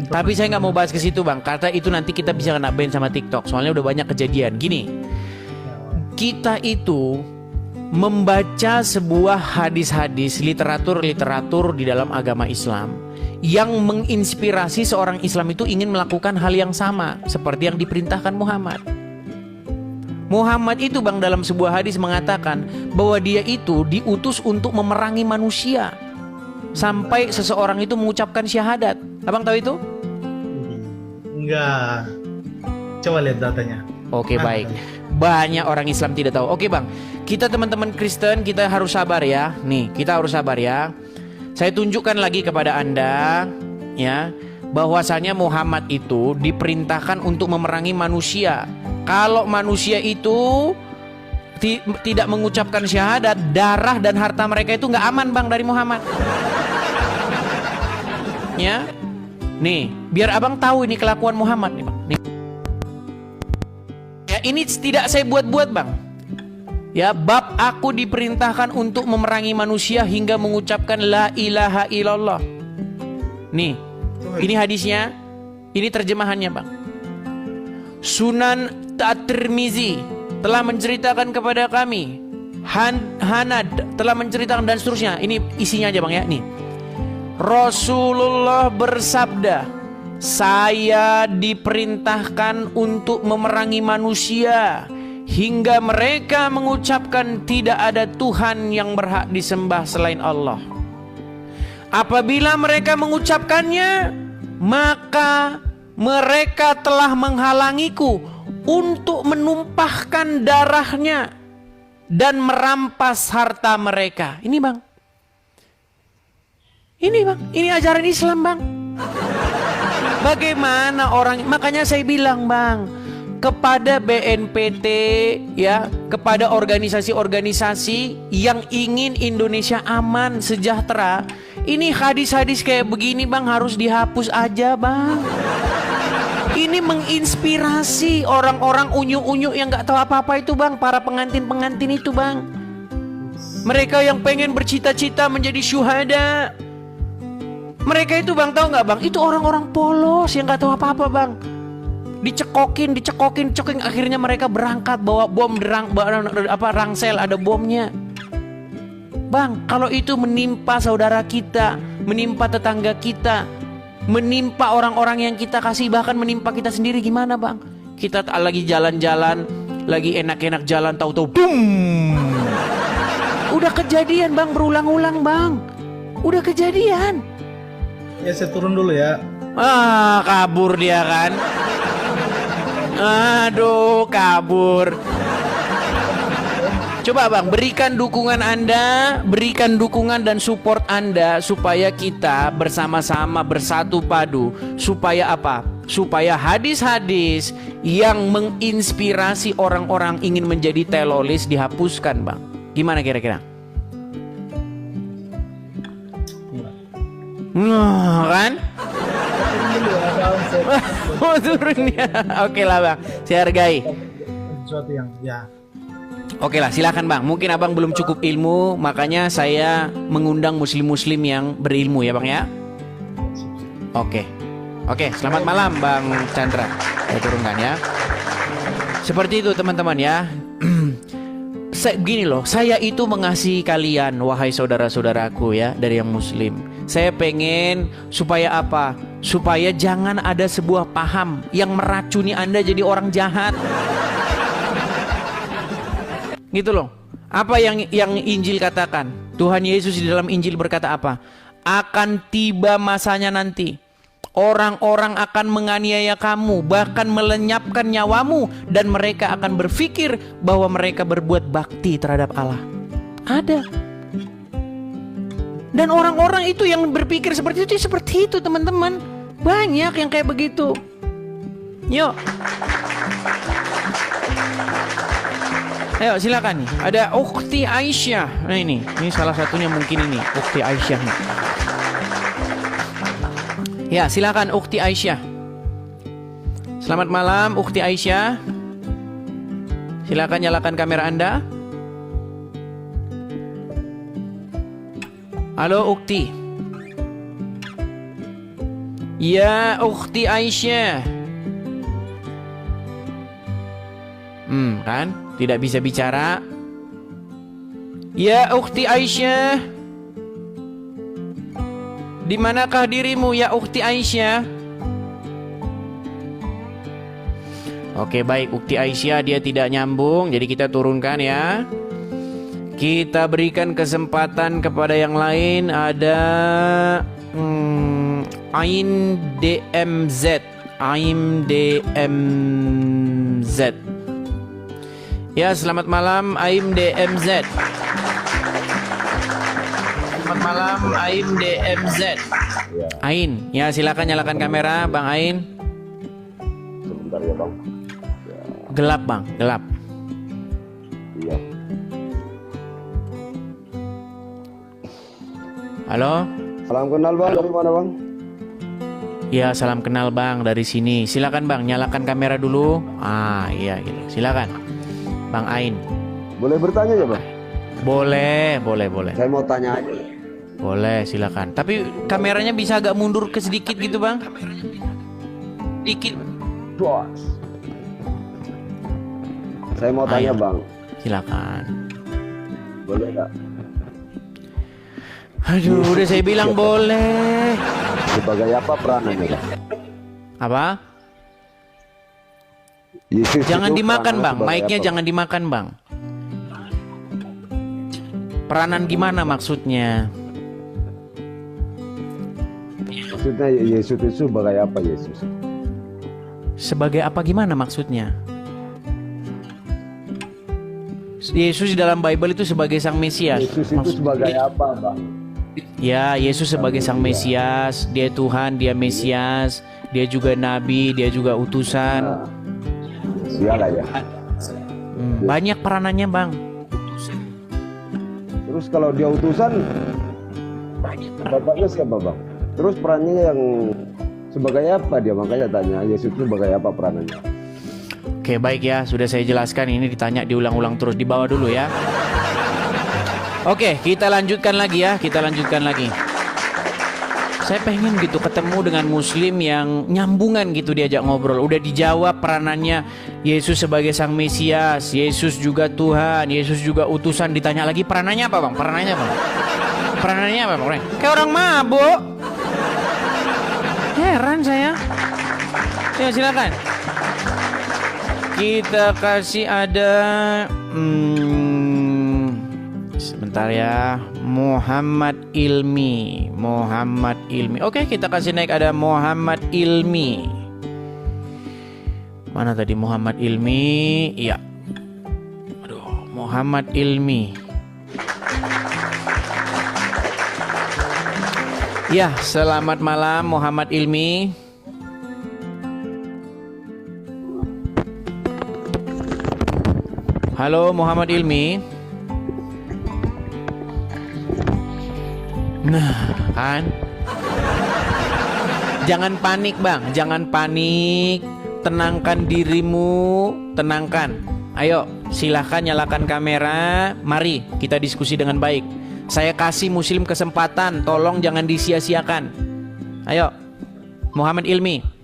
Tapi saya nggak mau bahas ke situ bang, karena itu nanti kita bisa kena ban sama TikTok. Soalnya udah banyak kejadian. Gini, kita itu membaca sebuah hadis-hadis, literatur di dalam agama Islam yang menginspirasi seorang Islam itu ingin melakukan hal yang sama seperti yang diperintahkan Muhammad. Muhammad itu bang dalam sebuah hadis mengatakan bahwa dia itu diutus untuk memerangi manusia sampai seseorang itu mengucapkan syahadat. Abang tahu itu? Enggak. Coba lihat datanya. Oke, baik. Banyak orang Islam tidak tahu. Oke bang, kita teman-teman Kristen kita harus sabar ya. Nih, kita harus sabar ya. Saya tunjukkan lagi kepada Anda ya, bahwasanya Muhammad itu diperintahkan untuk memerangi manusia. Kalau manusia itu tidak mengucapkan syahadat, darah dan harta mereka itu nggak aman bang dari Muhammad. Ya, nih, biar abang tahu ini kelakuan Muhammad nih bang. Nih. Ya, ini tidak saya buat-buat bang. Ya, bab aku diperintahkan untuk memerangi manusia hingga mengucapkan la ilaha illallah. Nih, ini hadisnya, ini terjemahannya bang. Sunan At-Tirmizi telah menceritakan kepada kami, Hanad telah menceritakan dan seterusnya. Ini isinya aja bang ya. Nih, Rasulullah bersabda, saya diperintahkan untuk memerangi manusia hingga mereka mengucapkan tidak ada Tuhan yang berhak disembah selain Allah. Apabila mereka mengucapkannya, maka mereka telah menghalangiku untuk menumpahkan darahnya dan merampas harta mereka. Ini bang, ini ajaran Islam bang. Bagaimana orang, makanya saya bilang bang, kepada BNPT ya, kepada organisasi-organisasi yang ingin Indonesia aman, sejahtera, ini hadis-hadis kayak begini bang harus dihapus aja bang. Ini menginspirasi orang-orang unyu-unyu yang gak tahu apa-apa itu bang, para pengantin-pengantin itu bang. Mereka yang pengen bercita-cita menjadi syuhada. Mereka itu bang, tahu nggak bang? Itu orang-orang polos yang nggak tahu apa-apa bang. Dicekokin, akhirnya mereka berangkat bawa bom, rangsel ada bomnya. Bang, kalau itu menimpa saudara kita, menimpa tetangga kita, menimpa orang-orang yang kita kasih, bahkan menimpa kita sendiri, gimana bang? Kita lagi jalan-jalan, lagi enak-enak jalan, tahu-tahu boom. Udah kejadian bang, berulang-ulang bang. Udah kejadian. Ya saya turun dulu ya. Kabur dia kan. Aduh, kabur. Coba bang, berikan dukungan Anda, berikan dukungan dan support Anda supaya kita bersama-sama bersatu padu. Supaya apa? Supaya hadis-hadis yang menginspirasi orang-orang ingin menjadi teroris dihapuskan bang. Gimana kira-kira? Kan? Oh turun ya. Oke lah bang, saya hargai. Sesuatu yang ya. Oke lah, silakan bang. Mungkin abang belum cukup ilmu, makanya saya mengundang muslim-muslim yang berilmu ya bang ya. Oke, selamat malam bang Chandra. Saya turunkan ya. Seperti itu teman-teman ya. Gini loh, saya itu mengasihi kalian wahai saudara-saudaraku ya dari yang muslim. Saya pengen supaya apa? Supaya jangan ada sebuah paham yang meracuni Anda jadi orang jahat. Gitu loh. Apa yang Injil katakan? Tuhan Yesus di dalam Injil berkata apa? Akan tiba masanya nanti orang-orang akan menganiaya kamu, bahkan melenyapkan nyawamu, dan mereka akan berpikir bahwa mereka berbuat bakti terhadap Allah. Ada. Dan orang-orang itu yang berpikir seperti itu teman-teman. Banyak yang kayak begitu. Yuk. Ayo silakan nih. Ada Ukhti Aisyah. Nah ini salah satunya mungkin ini Ukhti Aisyah nih. Ya silakan Ukhti Aisyah. Selamat malam Ukhti Aisyah. Silakan nyalakan kamera Anda. Halo Ukhti. Ya Ukhti Aisyah. Kan? Tidak bisa bicara. Ya Ukhti Aisyah. Di manakah dirimu ya Ukhti Aisyah? Oke baik, Ukhti Aisyah dia tidak nyambung, jadi kita turunkan ya. Kita berikan kesempatan kepada yang lain. Ada Ain DMZ. Ain DMZ. Ya selamat malam Aim DMZ. Selamat malam Aim DMZ. Ain, ya silakan nyalakan kamera Bang Ain. Sebentar ya Bang. Gelap Bang, gelap. Iya. Halo. Salam kenal Bang, dari mana Bang? Ya salam kenal Bang dari sini. Silakan Bang, nyalakan kamera dulu. Iya gitu. Silakan Bang Ain. Boleh bertanya ya Bang? Boleh. Saya mau tanya aja. Boleh, silakan. Tapi kameranya bisa agak mundur ke sedikit gitu Bang. Dikit. Bos. Saya mau tanya Bang. Silakan. Boleh nggak? Aduh, udah saya bilang boleh. Sebagai apa peranannya Bang? Apa? Yesus Jangan itu dimakan peranannya Bang, sebagai mic-nya apa, jangan dimakan Bang. Peranan gimana maksudnya? Maksudnya Yesus itu sebagai apa Yesus? Sebagai apa gimana maksudnya? Yesus di dalam Bible itu sebagai Sang Mesias. Yesus itu sebagai apa Bang? Ya, Yesus sebagai Sang Mesias. Dia Tuhan, dia Mesias. Dia juga Nabi, dia juga utusan. Sialah ya. Banyak peranannya Bang. Terus kalau dia utusan, bapaknya siapa Bang? Terus perannya yang sebagai apa dia? Makanya tanya Yesus itu sebagai apa peranannya? Oke baik ya, sudah saya jelaskan. Ini ditanya diulang-ulang terus. Di bawah dulu ya. Oke, kita lanjutkan lagi ya. Saya pengen gitu ketemu dengan muslim yang nyambungan gitu diajak ngobrol. Udah dijawab peranannya Yesus sebagai Sang Mesias, Yesus juga Tuhan, Yesus juga utusan. Ditanya lagi peranannya apa Bang? Peranannya apa Bang? Kayak orang mabuk. Heran saya. Ya silakan. Kita kasih ada sebentar ya, Muhammad Ilmi. Oke, kita kasih naik ada Muhammad Ilmi. Mana tadi Muhammad Ilmi? Iya. Aduh, Muhammad Ilmi. Ya, selamat malam Muhammad Ilmi. Halo Muhammad Ilmi. Nah, kan? Jangan panik Bang, jangan panik. Tenangkan dirimu, tenangkan. Ayo, silahkan nyalakan kamera. Mari kita diskusi dengan baik. Saya kasih muslim kesempatan, tolong jangan disia-siakan. Ayo, Muhammad Ilmi.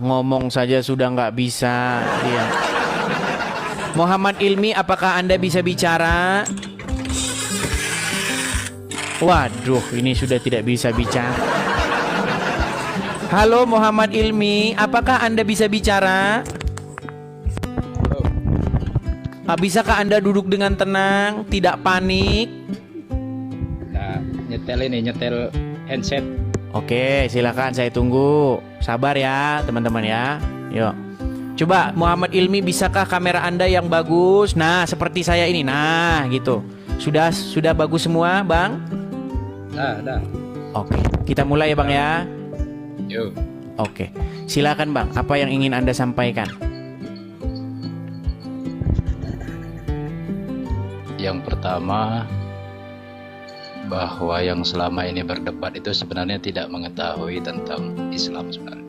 Ngomong saja sudah nggak bisa dia. Muhammad Ilmi, apakah Anda bisa bicara? Waduh, ini sudah tidak bisa bicara. Halo Muhammad Ilmi, apakah Anda bisa bicara? Bisakah Anda duduk dengan tenang, tidak panik? Nah, nyetel handset. Oke, silakan saya tunggu. Sabar ya, teman-teman ya. Yuk. Coba Muhammad Ilmi, bisakah kamera Anda yang bagus? Nah, seperti saya ini. Nah, gitu. Sudah bagus semua, Bang? Dah. Oke, kita mulai ya, Bang ya. Yuk. Oke. Silakan Bang, apa yang ingin Anda sampaikan? Yang pertama, bahwa yang selama ini berdebat itu sebenarnya tidak mengetahui tentang Islam sebenarnya.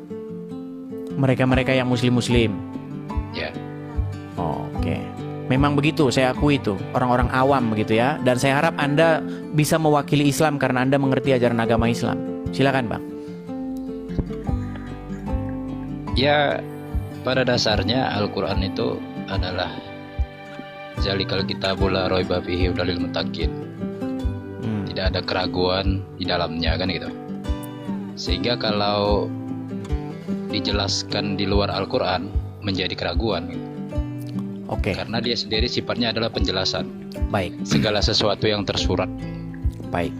Mereka-mereka yang muslim-muslim. Ya, Oke. Memang begitu, saya akui itu. Orang-orang awam begitu ya. Dan saya harap Anda bisa mewakili Islam karena Anda mengerti ajaran agama Islam. Silakan Bang. ya pada dasarnya Al-Quran itu adalah Zalikal kitabul la raiba fihi hudalil muttaqin. Tidak ada keraguan di dalamnya kan gitu. Sehingga kalau dijelaskan di luar Al-Quran menjadi keraguan gitu. Oke. Karena dia sendiri sifatnya adalah penjelasan. Baik. Segala sesuatu yang tersurat. Baik.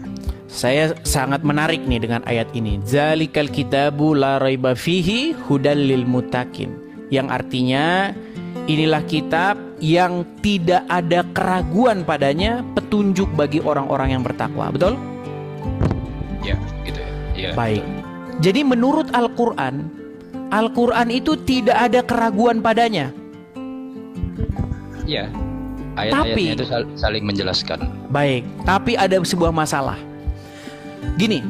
Saya sangat menarik nih dengan ayat ini. Zalikal kitabu la raiba fihi hudal lil muttaqin. Yang artinya inilah kitab yang tidak ada keraguan padanya, petunjuk bagi orang-orang yang bertakwa. Betul? Ya, gitu ya. Ya, Baik. betul. Jadi menurut Al-Quran, Al-Quran itu tidak ada keraguan padanya. Ya. Ayat-ayatnya Tapi- itu saling menjelaskan. Baik, tapi ada sebuah masalah. Gini,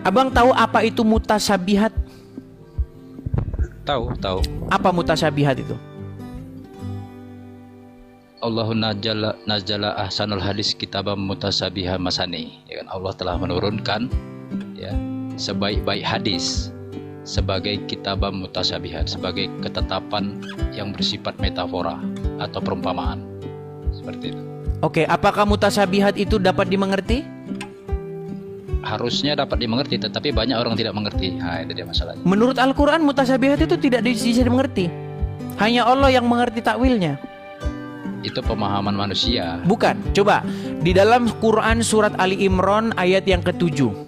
Abang tahu apa itu mutasyabihat? Tahu. Apa mutasyabihat itu? Allahu nazala ahsanul hadis kitabam mutasabiha masani. Ya kan, Allah telah menurunkan ya sebaik-baik hadis sebagai kitabam mutasabihat, sebagai ketetapan yang bersifat metafora atau perumpamaan. Seperti itu. Oke, apakah mutasyabihat itu dapat dimengerti? Harusnya dapat dimengerti, tetapi banyak orang tidak mengerti. Nah, itu dia masalahnya. Menurut Al-Quran mutasyabihat itu tidak bisa dimengerti. Hanya Allah yang mengerti takwilnya. Itu pemahaman manusia. Bukan, coba di dalam Quran surat Ali Imran ayat yang ke-7.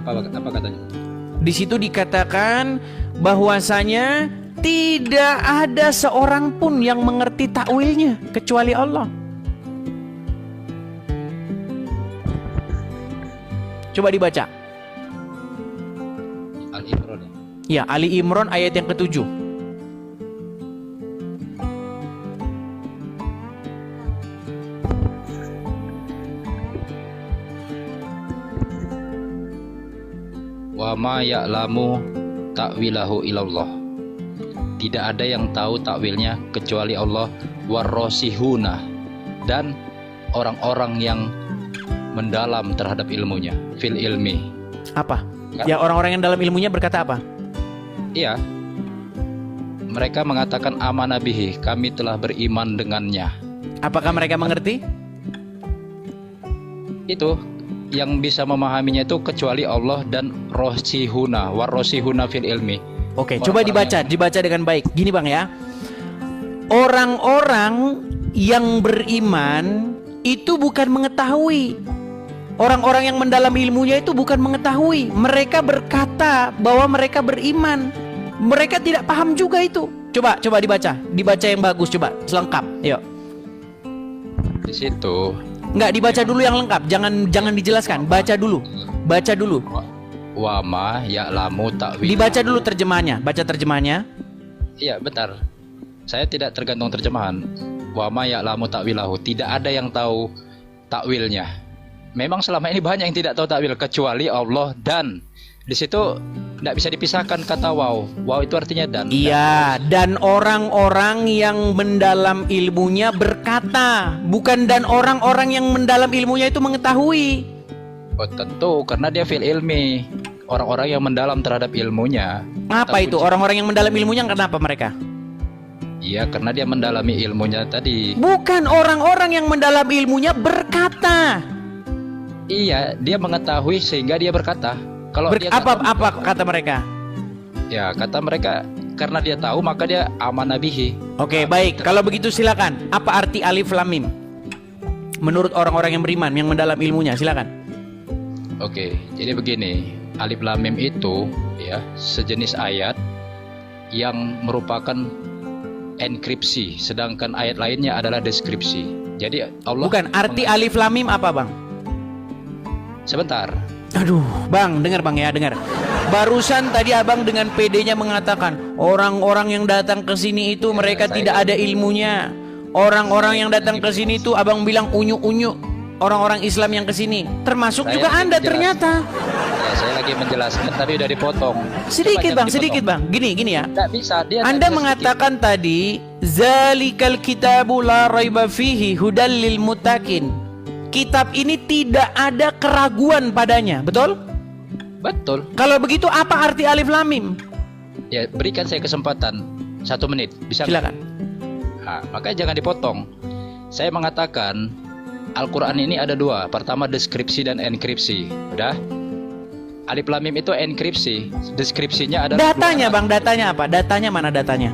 Apa katanya? Di situ dikatakan bahwasanya tidak ada seorang pun yang mengerti takwilnya kecuali Allah. Coba dibaca. Al-Imran. Ya, Ali Imran ayat yang ke-7. Wa ma ya'lamu ta'wilahu ilallah. Tidak ada yang tahu takwilnya kecuali Allah. Warrosihuna, dan orang-orang yang mendalam terhadap ilmunya. Fil ilmi. Apa? Enggak. Ya, orang-orang yang dalam ilmunya berkata apa? Iya. Mereka mengatakan amanah bihi, kami telah beriman dengannya. Apakah mereka mengerti? Itu yang bisa memahaminya itu kecuali Allah dan rosihuna, warrosihuna fil ilmi. Oke, coba dibaca dengan baik. Gini Bang ya. Orang-orang yang beriman itu bukan mengetahui. Orang-orang yang mendalam ilmunya itu bukan mengetahui. Mereka berkata bahwa mereka beriman. Mereka tidak paham juga itu. Coba dibaca. Dibaca yang bagus, coba selengkap. Yuk. Di situ Enggak, dibaca dulu yang lengkap. Jangan dijelaskan. Baca dulu. wa ma ya'lamu ta'wil. Dibaca dulu terjemahannya. Baca terjemahannya. Iya, bentar. Saya tidak tergantung terjemahan. Wa ma ya'lamu ta'wilahu. Tidak ada yang tahu takwilnya. Memang selama ini banyak yang tidak tahu takwil kecuali Allah, dan di situ tidak bisa dipisahkan kata wow. Wow itu artinya dan. Iya, dan orang-orang yang mendalam ilmunya berkata, bukan dan orang-orang yang mendalam ilmunya itu mengetahui. Oh, tentu karena dia fil ilmi. Orang-orang yang mendalam terhadap ilmunya. Apa itu? Orang-orang yang mendalam ilmunya kenapa mereka? Iya, karena dia mendalami ilmunya tadi. Bukan, orang-orang yang mendalam ilmunya berkata. Iya, dia mengetahui sehingga dia berkata. Kalau dia nggak tahu, Apa kata mereka? ya kata mereka karena dia tahu maka dia amanah bihi. Oke, baik. Kalau begitu silakan. Apa arti alif lam mim? Menurut orang-orang yang beriman, yang mendalam ilmunya, silakan. Oke, jadi begini, alif lam mim itu ya sejenis ayat yang merupakan enkripsi, sedangkan ayat lainnya adalah deskripsi. Jadi Allah Bukan, arti alif lam mim apa, Bang? Sebentar. Aduh, Bang, dengar Bang ya, dengar. Barusan tadi Abang dengan PD-nya mengatakan orang-orang yang datang ke sini itu mereka tidak ada ilmunya. Orang-orang yang datang ke sini itu Abang bilang unyu-unyu. Orang-orang Islam yang ke sini, termasuk Saya juga lagi Anda menjelaskan. ternyata. Ya, saya lagi menjelaskan tapi udah dipotong. Sedikit Coba Bang, jangan sedikit dipotong. Bang. Gini ya. Nggak bisa, dia nggak Anda bisa mengatakan tadi zalikal kitabu la raiba fihi hudal lil muttaqin. Kitab ini tidak ada keraguan padanya, betul? sedikit. Betul. Kalau begitu apa arti alif lam mim? Ya, berikan saya kesempatan 1 menit. Bisa nggak? Silakan. Nah, makanya jangan dipotong. Saya mengatakan Al-Quran ini ada 2. Pertama deskripsi dan enkripsi. Udah? Alif lam mim itu enkripsi. Deskripsinya ada Datanya Bang, datanya apa? Datanya mana datanya?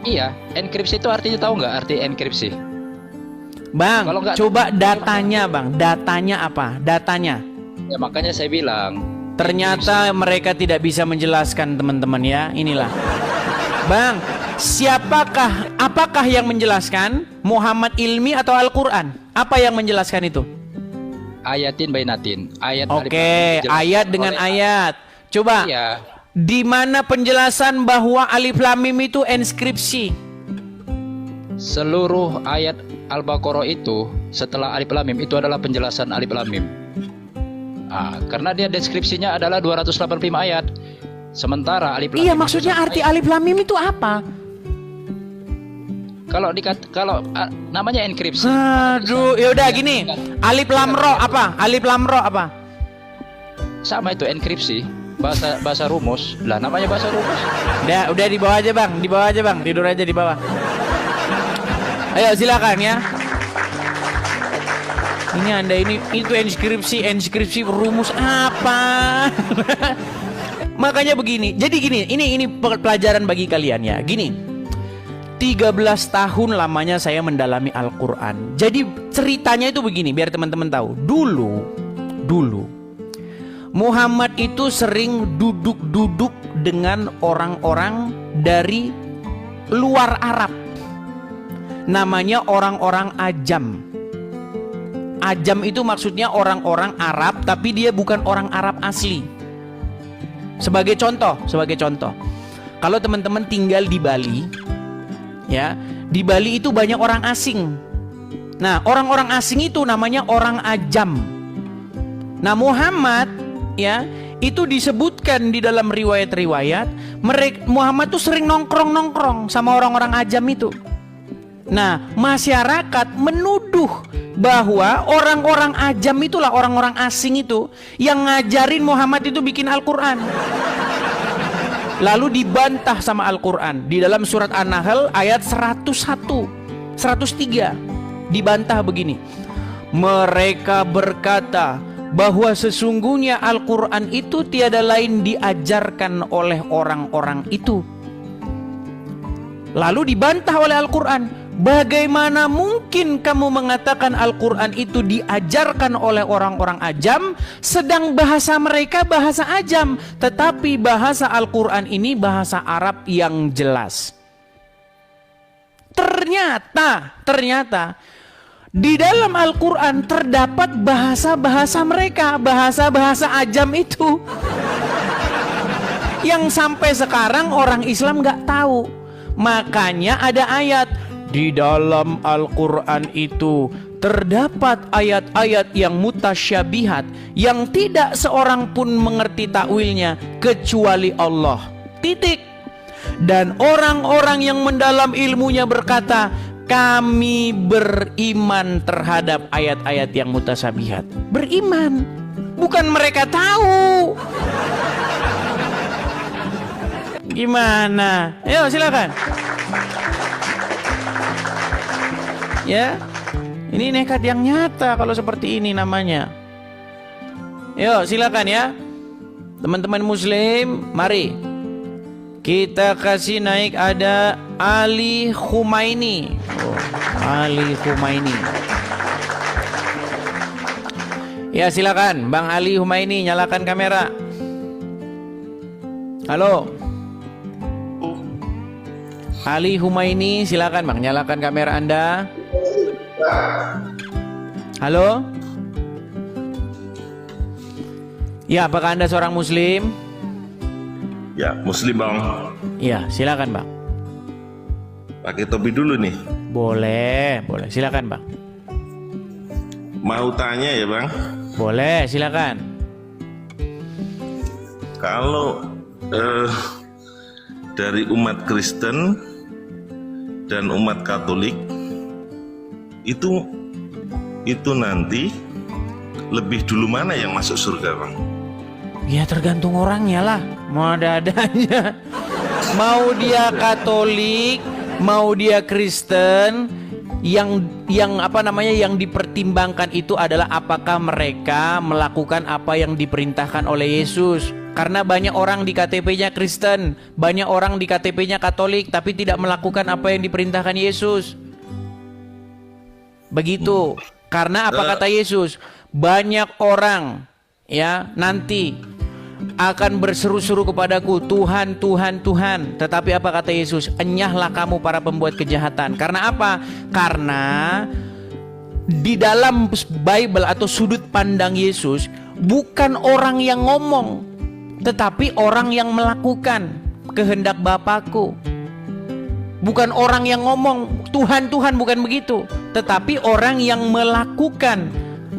Iya, enkripsi itu artinya tahu nggak arti enkripsi? Bang, Kalau nggak- coba datanya Bang. Datanya apa? Datanya. Ya makanya saya bilang. Ternyata mereka tidak bisa menjelaskan teman-teman ya. Inilah. Bang, apakah yang menjelaskan? Muhammad Ilmi atau Al-Quran? Apa yang menjelaskan itu? Ayatin bainatin. Ayat alif lam mim Oke, dijelaskan ayat dengan oleh- ayat. Coba, Iya. di mana penjelasan bahwa alif lam mim itu enskripsi? Seluruh ayat Al-Baqarah itu setelah alif lam mim itu adalah penjelasan alif lam mim. Karena dia deskripsinya adalah 285 ayat. Sementara alif lam Iya, mim maksudnya itu arti alif lam mim itu apa? kalau namanya enkripsi. Aduh, yaudah gini. Alif lam ro apa? Alif lam ro apa? Sama itu enkripsi. Bahasa rumus. Lah namanya bahasa rumus. Udah di bawah aja Bang, di bawah aja Bang, tidur aja di bawah. Ayo silakan ya. Ini Anda itu inskripsi rumus apa? Makanya begini. Jadi gini, ini pelajaran bagi kalian ya. Gini. 13 tahun lamanya saya mendalami Al-Qur'an. Jadi ceritanya itu begini biar teman-teman tahu. Dulu Muhammad itu sering duduk-duduk dengan orang-orang dari luar Arab. Namanya orang-orang ajam. Ajam itu maksudnya orang-orang Arab tapi dia bukan orang Arab asli. Sebagai contoh. Kalau teman-teman tinggal di Bali, ya, di Bali itu banyak orang asing. Nah, orang-orang asing itu namanya orang ajam. Nah, Muhammad ya, itu disebutkan di dalam riwayat-riwayat, Muhammad tuh sering nongkrong-nongkrong sama orang-orang ajam itu. Nah, masyarakat menuduh bahwa orang-orang ajam itulah orang-orang asing itu yang ngajarin Muhammad itu bikin Al-Quran. Lalu dibantah sama Al-Quran di dalam surat An-Nahl ayat 101, 103. Dibantah begini. Mereka berkata bahwa sesungguhnya Al-Quran itu tiada lain diajarkan oleh orang-orang itu. Lalu dibantah oleh Al-Quran. Bagaimana mungkin kamu mengatakan Al-Quran itu diajarkan oleh orang-orang ajam, sedang bahasa mereka bahasa ajam, tetapi bahasa Al-Quran ini bahasa Arab yang jelas. Ternyata di dalam Al-Quran terdapat bahasa-bahasa mereka, bahasa-bahasa ajam itu yang sampai sekarang orang Islam nggak tahu. Makanya ada ayat, di dalam Al-Quran itu terdapat ayat-ayat yang mutasyabihat, yang tidak seorang pun mengerti takwilnya kecuali Allah. Titik. Dan orang-orang yang mendalam ilmunya berkata, kami beriman terhadap ayat-ayat yang mutasyabihat. Beriman, bukan mereka tahu. Gimana? Ayo silakan. Ya, ini nekat yang nyata kalau seperti ini namanya. Yuk silakan ya, teman-teman Muslim, mari kita kasih naik. Ada Ali Khumaini. Ali Khumaini. Ya silakan, Bang Ali Khumaini, nyalakan kamera. Halo. Ali Khumaini, silakan Bang, nyalakan kamera Anda. Halo? Ya, apakah Anda seorang muslim? Ya, muslim bang. Ya, silakan bang. Pakai topi dulu nih. Boleh, silakan bang. Mau tanya ya bang. Boleh, silakan. Kalau dari umat Kristen dan umat Katolik itu nanti lebih dulu mana yang masuk surga bang? Ya tergantung orangnya lah. Mau ada-adanya. Mau dia Katolik, mau dia Kristen, yang dipertimbangkan itu adalah apakah mereka melakukan apa yang diperintahkan oleh Yesus. Karena banyak orang di KTP-nya Kristen, banyak orang di KTP-nya Katolik, tapi tidak melakukan apa yang diperintahkan Yesus. Begitu. Karena apa kata Yesus? Banyak orang ya nanti akan berseru-seru kepadaku, Tuhan, Tuhan, Tuhan. Tetapi apa kata Yesus? Enyahlah kamu para pembuat kejahatan. Karena apa? Karena di dalam Bible atau sudut pandang Yesus, bukan orang yang ngomong, tetapi orang yang melakukan kehendak Bapakku. Bukan orang yang ngomong Tuhan, Tuhan, bukan begitu, tetapi orang yang melakukan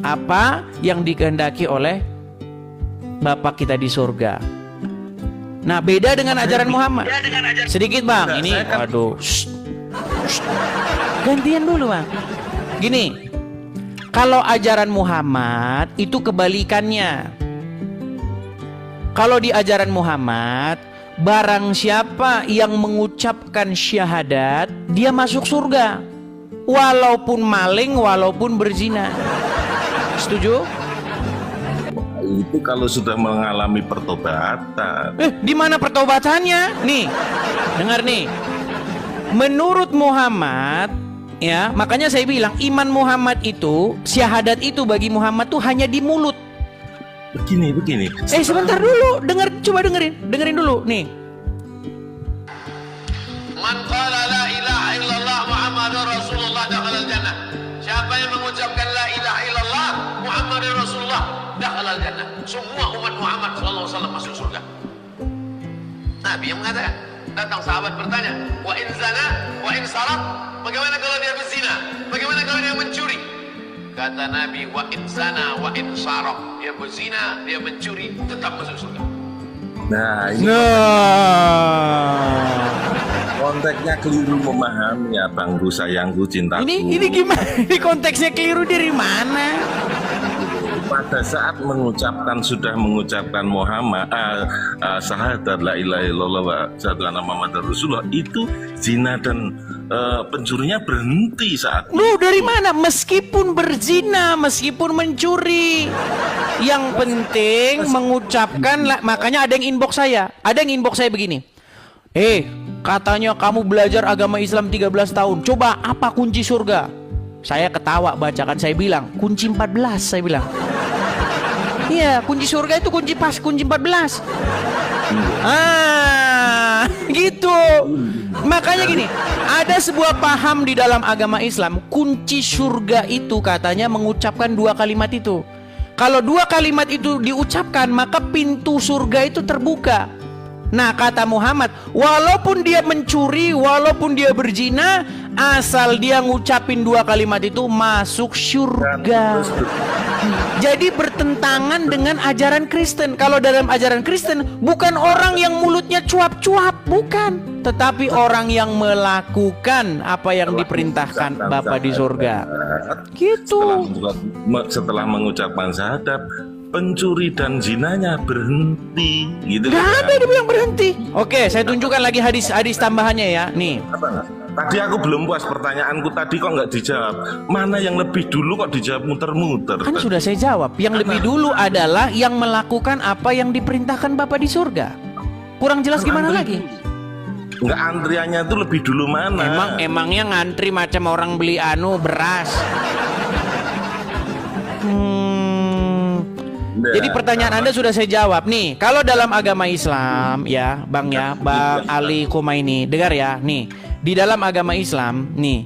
apa yang dikehendaki oleh Bapak kita di surga. Nah, beda dengan ajaran Muhammad. Sedikit bang, ini aduh. Gantian dulu bang. Gini, kalau ajaran Muhammad itu kebalikannya. Kalau di ajaran Muhammad, barang siapa yang mengucapkan syahadat, dia masuk surga. Walaupun maling, walaupun berzina. Setuju? Itu kalau sudah mengalami pertobatan. Di mana pertobatannya? Nih, dengar nih. Menurut Muhammad, ya, makanya saya bilang iman Muhammad itu, syahadat itu bagi Muhammad tuh hanya di mulut. Begini. Sebentar dulu, coba dengerin dulu, nih. Man qala la ilaha illallah Muhammadur Rasulullah dakhalal jannah. Siapa yang mengucapkan la ilaha illallah Muhammadur Rasulullah dakhalal jannah. Semua umat Muhammad sallallahu alaihi wasallam masuk surga. Nabi yang mengatakan, datang sahabat bertanya, wa in zana wa in saraq, bagaimana kalau dia berzina? Bagaimana kalau dia mencuri? Kata Nabi, wa in zana wa in saraq, dia berzina, dia mencuri, tetap masuk surga. Nah, ini konteksnya keliru memahami ya bangku sayangku cintaku. Ini gimana? Ini konteksnya keliru dari mana? Pada saat sudah mengucapkan Muhammad syahadat la ilaha illallah wa asyhadu anna Muhammadar Rasulullah, itu zina dan pencurinya berhenti saat itu. Lu dari mana? Meskipun berzina, meskipun mencuri, yang penting mengucapkan. Makanya ada yang inbox saya begini, katanya kamu belajar agama Islam 13 tahun, coba apa kunci surga? Saya ketawa bacakan, saya bilang kunci 14, saya bilang. Iya, kunci surga itu kunci 14. Gitu. Makanya gini, ada sebuah paham di dalam agama Islam, kunci surga itu katanya mengucapkan 2 kalimat itu. Kalau 2 kalimat itu diucapkan, maka pintu surga itu terbuka. Nah, kata Muhammad, walaupun dia mencuri, walaupun dia berzina, asal dia ngucapin 2 kalimat itu, masuk surga. Jadi bertentangan dengan ajaran Kristen. Kalau dalam ajaran Kristen, bukan orang yang mulutnya cuap-cuap, bukan, tetapi orang yang melakukan apa yang diperintahkan Bapa di surga. Gitu. Setelah mengucapkan syahadat, pencuri dan zinanya berhenti, gitu. Gak ada dia bilang berhenti. Oke, saya tunjukkan lagi hadis tambahannya ya. Nih. Tadi aku belum puas, pertanyaanku tadi kok nggak dijawab. Mana yang lebih dulu kok dijawab muter-muter? Kan sudah saya jawab. Yang lebih dulu adalah yang melakukan apa yang diperintahkan Bapa di surga. Kurang jelas gimana lagi? Enggak, antriannya itu lebih dulu mana? Emangnya ngantri macam orang beli beras. Jadi pertanyaan Anda sudah saya jawab nih. Kalau dalam agama Islam ya, Bang Ali Kumaini, dengar ya, nih. Di dalam agama Islam nih,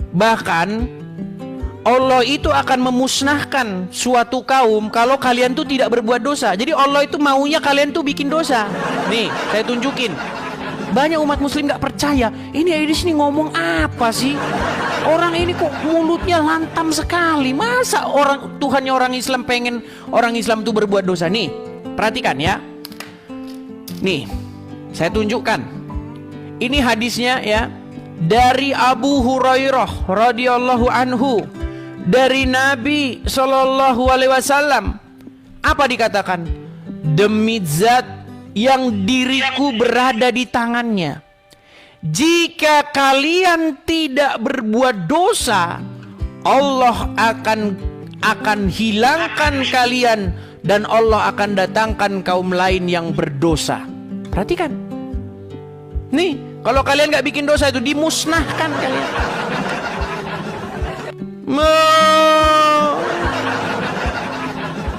bahkan Allah itu akan memusnahkan suatu kaum kalau kalian tuh tidak berbuat dosa. Jadi Allah itu maunya kalian tuh bikin dosa. Nih, saya tunjukin. Banyak umat muslim gak percaya. Ini Aidis nih ngomong apa sih? Orang ini kok mulutnya lantam sekali. Masa Tuhannya orang Islam pengen orang Islam tuh berbuat dosa? Nih, perhatikan ya. Nih, saya tunjukkan. Ini hadisnya ya. Dari Abu Hurairah radhiyallahu anhu, dari Nabi sallallahu alaihi wasallam. Apa dikatakan? Demi zat yang diriku berada di tangannya, jika kalian tidak berbuat dosa, Allah akan hilangkan kalian dan Allah akan datangkan kaum lain yang berdosa. Perhatikan. Nih, kalau kalian gak bikin dosa itu dimusnahkan kalian.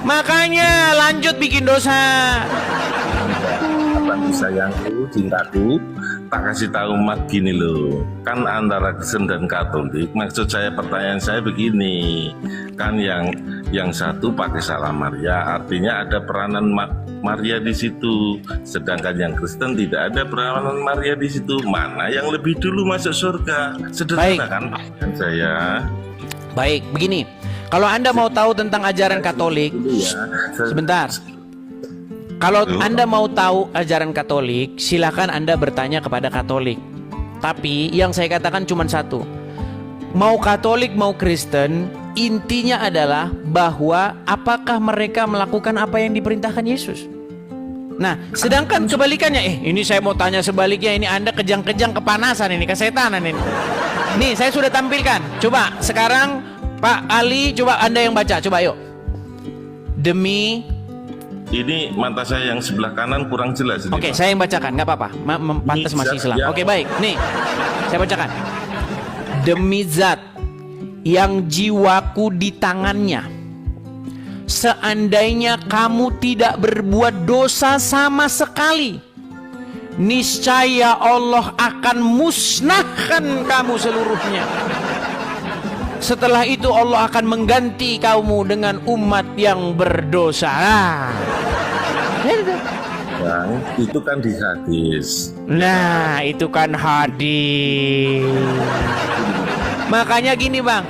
Makanya lanjut bikin dosa. Sayangku, cintaku, tak kasih tahu mak gini loh, kan antara Kristen dan Katolik. Maksud saya, pertanyaan saya begini, kan yang satu pakai salam Maria, artinya ada peranan Maria di situ, sedangkan yang Kristen tidak ada peranan Maria di situ. Mana yang lebih dulu masuk surga? Sederhana kan pertanyaan saya. Baik, begini. Kalau Anda mau tahu tentang ajaran Katolik, sebentar. Kalau Anda mau tahu ajaran Katolik, silakan Anda bertanya kepada Katolik. Tapi yang saya katakan cuma satu. Mau Katolik, mau Kristen, intinya adalah bahwa apakah mereka melakukan apa yang diperintahkan Yesus. Nah, sedangkan kebalikannya, ini saya mau tanya sebaliknya, ini Anda kejang-kejang kepanasan ini, kesetanan ini. Nih, saya sudah tampilkan. Coba sekarang Pak Ali, coba Anda yang baca, coba yuk. Demi... Ini mata saya yang sebelah kanan kurang jelas. Oke, saya yang bacakan, nggak apa-apa. Pantas masih Islam. Oke, baik. Nih, saya bacakan. Demi zat yang jiwaku di tangannya, seandainya kamu tidak berbuat dosa sama sekali, niscaya Allah akan musnahkan kamu seluruhnya. Setelah itu Allah akan mengganti kamu dengan umat yang berdosa. Bang, itu kan di hadis. Nah, itu kan hadis. Makanya gini Bang,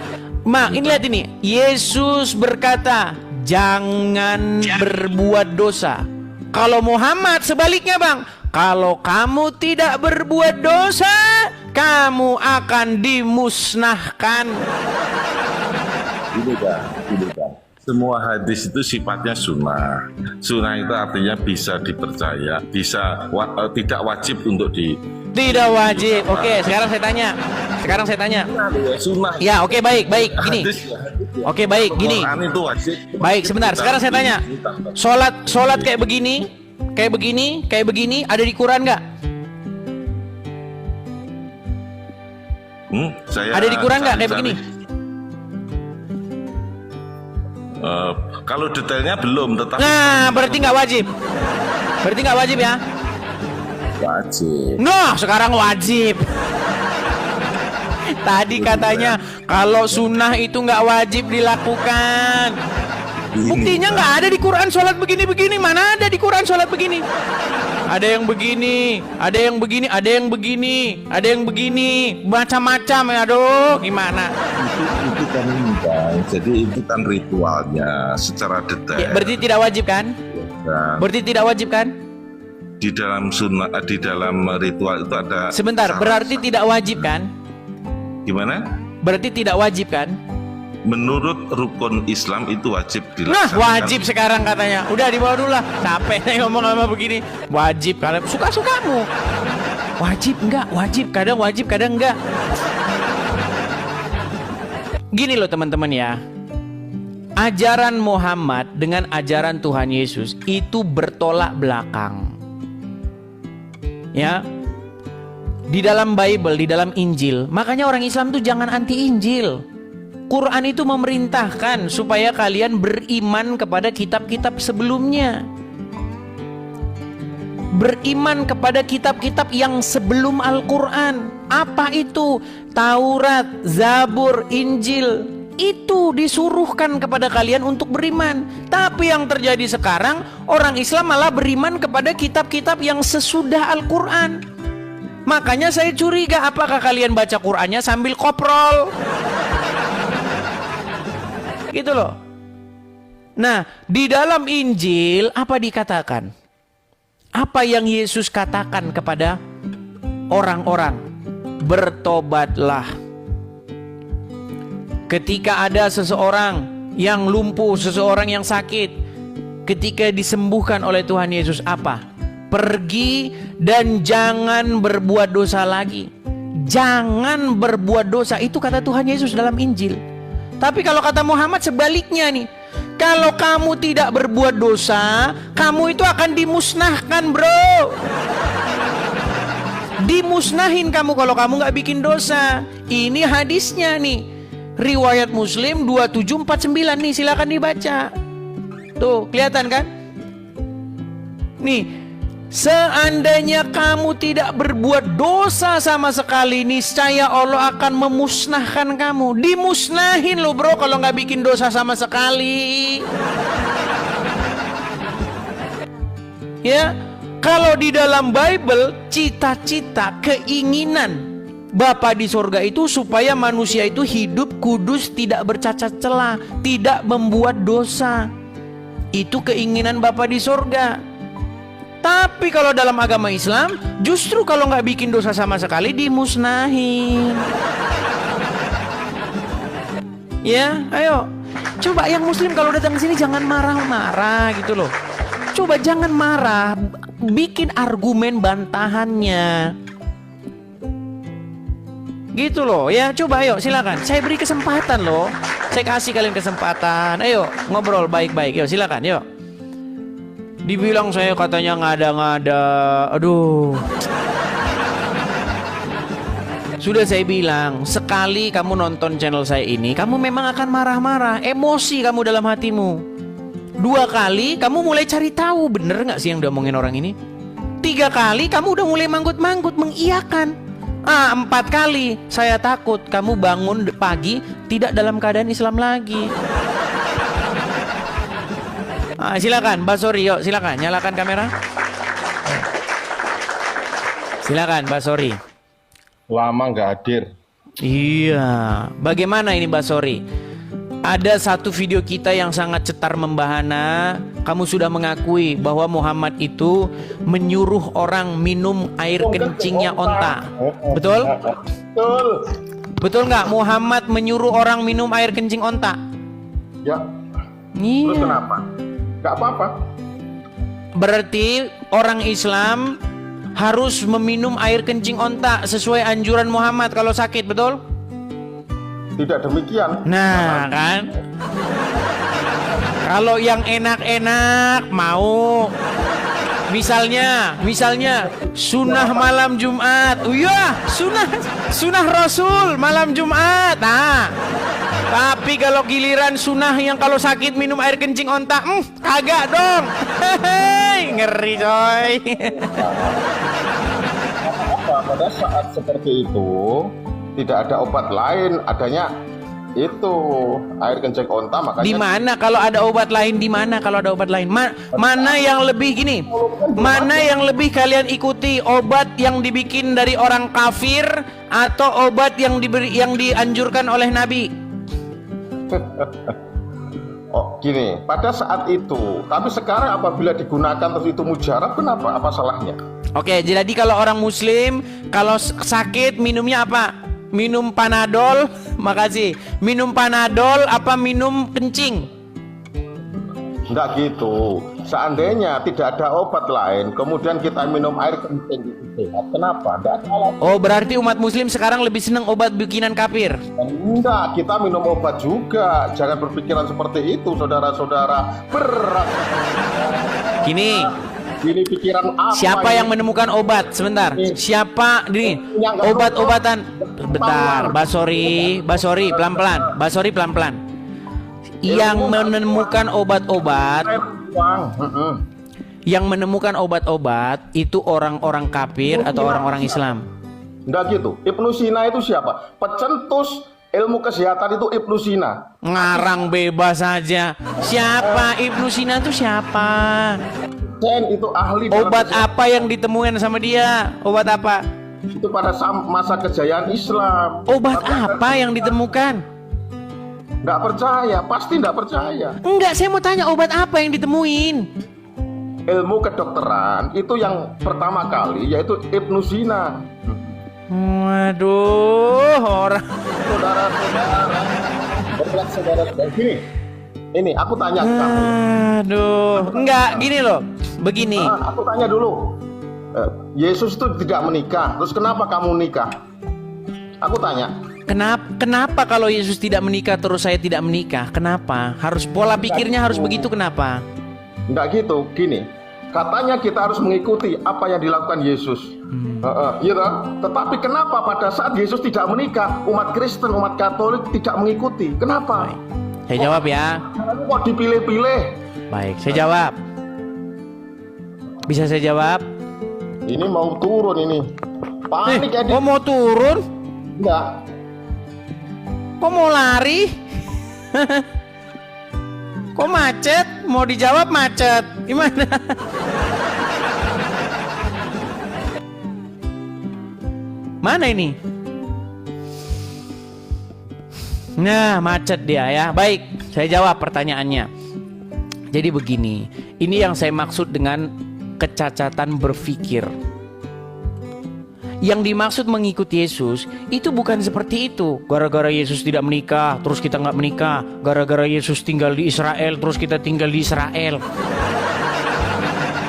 ini lihat ini. Yesus berkata, jangan berbuat dosa. Kalau Muhammad sebaliknya Bang, kalau kamu tidak berbuat dosa, kamu akan dimusnahkan. Ini Bang. Semua hadis itu sifatnya sunnah. Sunnah itu artinya bisa dipercaya, tidak wajib untuk Tidak wajib. Oke, sekarang saya tanya. Sunnah. Ya, oke, baik, gini. Oke, baik, gini. Baik, sebentar. Sekarang saya tanya. Sholat kayak begini, ada di Quran nggak? Ada di Quran nggak kayak begini? Kalau detailnya belum, tetapi berarti nggak wajib. Ya? Wajib. Nah, sekarang wajib. Tadi katanya kalau sunnah itu nggak wajib dilakukan. Buktinya nggak ada di Quran sholat begini-begini. Mana ada di Quran sholat begini? Ada yang begini, ada yang begini, ada yang begini, ada yang begini, macam-macam ya. Aduh, gimana? Itu kan Bang, jadi itu kan ritualnya secara detail. Ya, berarti tidak wajib kan? Ya. Berarti tidak wajib kan? Di dalam sunnah, di dalam ritual itu ada. Sebentar, berarti tidak wajib kan? Gimana? Berarti tidak wajib kan? Menurut rukun Islam itu wajib dilaksanakan. Nah, wajib sekarang katanya. Udah dibawa dulu lah. Capek nih ngomong sama begini. Wajib, kadang suka-sukamu. Wajib enggak? Wajib, kadang enggak. Gini loh teman-teman ya. Ajaran Muhammad dengan ajaran Tuhan Yesus itu bertolak belakang. Ya. Di dalam Bible, di dalam Injil, makanya orang Islam tuh jangan anti Injil. Quran itu memerintahkan supaya kalian beriman kepada kitab-kitab sebelumnya. Beriman kepada kitab-kitab yang sebelum Al-Quran. Apa itu? Taurat, Zabur, Injil. itu disuruhkan kepada kalian untuk beriman. Tapi yang terjadi sekarang, orang Islam malah beriman kepada kitab-kitab yang sesudah Al-Quran. Makanya saya curiga, apakah kalian baca Qurannya sambil koprol? Gitu loh. Nah, di dalam Injil apa dikatakan? Apa yang Yesus katakan kepada orang-orang? Bertobatlah. Ketika ada seseorang yang lumpuh, seseorang yang sakit, ketika disembuhkan oleh Tuhan Yesus, apa? Pergi dan jangan berbuat dosa lagi. Jangan berbuat dosa, itu kata Tuhan Yesus dalam Injil. Tapi kalau kata Muhammad sebaliknya nih, kalau kamu tidak berbuat dosa, kamu itu akan dimusnahkan, bro. Dimusnahin kamu kalau kamu gak bikin dosa. Ini hadisnya nih, riwayat Muslim 2749 nih, silakan dibaca. Tuh, kelihatan kan? Nih, seandainya kamu tidak berbuat dosa sama sekali, niscaya Allah akan memusnahkan kamu. Dimusnahin lo, bro, kalau nggak bikin dosa sama sekali. Ya, kalau di dalam Bible, cita-cita, keinginan Bapa di sorga itu supaya manusia itu hidup kudus, tidak bercacat celah, tidak membuat dosa. Itu keinginan Bapa di sorga. Tapi kalau dalam agama Islam, justru kalau nggak bikin dosa sama sekali dimusnahin. Ya, ayo, coba yang Muslim kalau datang ke sini jangan marah-marah gitu loh. Coba jangan marah, bikin argumen bantahannya. Gitu loh, ya coba ayo silakan. Saya beri kesempatan loh. Saya kasih kalian kesempatan. Ayo ngobrol baik-baik. Yuk silakan, yuk. Dibilang saya katanya ngada-ngada. Aduh. Sudah saya bilang, sekali kamu nonton channel saya ini, kamu memang akan marah-marah, emosi kamu dalam hatimu. 2 kali kamu mulai cari tahu bener nggak sih yang diomongin orang ini. 3 kali kamu udah mulai manggut-manggut mengiyakan. 4 kali saya takut kamu bangun pagi tidak dalam keadaan Islam lagi. Silakan, Basori, yuk silakan nyalakan kamera. Silakan, Basori. Lama nggak hadir. Iya, bagaimana ini Basori? Ada satu video kita yang sangat cetar membahana. Kamu sudah mengakui bahwa Muhammad itu menyuruh orang minum air kencingnya onta. Betul? Betul. Betul nggak? Muhammad menyuruh orang minum air kencing onta. Ya. Iya. Terus kenapa? Gak apa-apa. Berarti orang Islam harus meminum air kencing onta sesuai anjuran Muhammad kalau sakit, betul? Tidak demikian. Nah, kan? Kalau yang enak-enak mau. Misalnya sunnah malam Jumat. Oh iya, sunnah Rasul malam Jumat. Nah, tapi kalau giliran sunnah yang kalau sakit minum air kencing onta, kagak dong. Hehehe, ngeri coy. Pada saat seperti itu tidak ada obat lain, adanya itu air kencing onta. Makanya di mana kalau ada obat lain? Di mana kalau ada obat lain? Mana yang lebih gini? Mana yang lebih kalian ikuti? Obat yang dibikin dari orang kafir atau obat yang dianjurkan oleh Nabi? Oh gini, pada saat itu. Tapi sekarang apabila digunakan terus itu mujarab, kenapa? Apa salahnya? Oke, jadi kalau orang Muslim kalau sakit minumnya apa? Minum Panadol, makasih. Minum Panadol apa minum kencing? Enggak gitu. Seandainya tidak ada obat lain, kemudian kita minum air kencing itu sehat. Kenapa? Enggak ada alasan. Oh, berarti umat Muslim sekarang lebih senang obat bikinan kafir? Enggak, kita minum obat juga. Jangan berpikiran seperti itu, saudara-saudara. Berat. Gini. Ini pikiran apa? Siapa yang menemukan obat? Sebentar. Siapa nih? Obat-obatan. Bentar, Basori pelan-pelan. Basori pelan-pelan. Yang menemukan obat-obat. Yang menemukan obat-obat itu orang-orang kafir atau orang-orang Islam? Enggak gitu. Ibnu Sina itu siapa? Pecentus ilmu kesehatan itu Ibnu Sina. Ngarang bebas aja. Siapa Ibnu Sina itu siapa? Itu ahli dalam Obat apa yang ditemukan sama dia? Obat apa? itu pada masa kejayaan Islam. Obat apa yang ditemukan? Nggak percaya, pasti nggak percaya. Enggak, saya mau tanya obat apa yang ditemuin? Ilmu kedokteran itu yang pertama kali yaitu Ibnu Sina. Waduh, orang. Saudara-saudara, gini. Ini aku tanya ke kamu. Aduh, enggak gini loh. Begini. Aku tanya dulu. Yesus itu tidak menikah. Terus kenapa kamu nikah? Aku tanya. Kenapa kalau Yesus tidak menikah terus saya tidak menikah? Kenapa? Harus pola pikirnya harus begitu, kenapa? Enggak gitu, gini. Katanya kita harus mengikuti apa yang dilakukan Yesus. Gitu. Tetapi kenapa pada saat Yesus tidak menikah, umat Kristen, umat Katolik tidak mengikuti? Kenapa? Saya jawab ya. Kok dipilih-pilih? Baik, saya jawab. Bisa saya jawab? Ini mau turun ini. Panik ya. Kok mau turun? Enggak. Kok mau lari? Kok macet? Mau dijawab macet. Gimana? Mana ini? Nah, macet dia ya. Baik, saya jawab pertanyaannya. Jadi begini, ini yang saya maksud dengan kecacatan berpikir. Yang dimaksud mengikuti Yesus itu bukan seperti itu. Gara-gara Yesus tidak menikah, terus kita nggak menikah. Gara-gara Yesus tinggal di Israel, terus kita tinggal di Israel.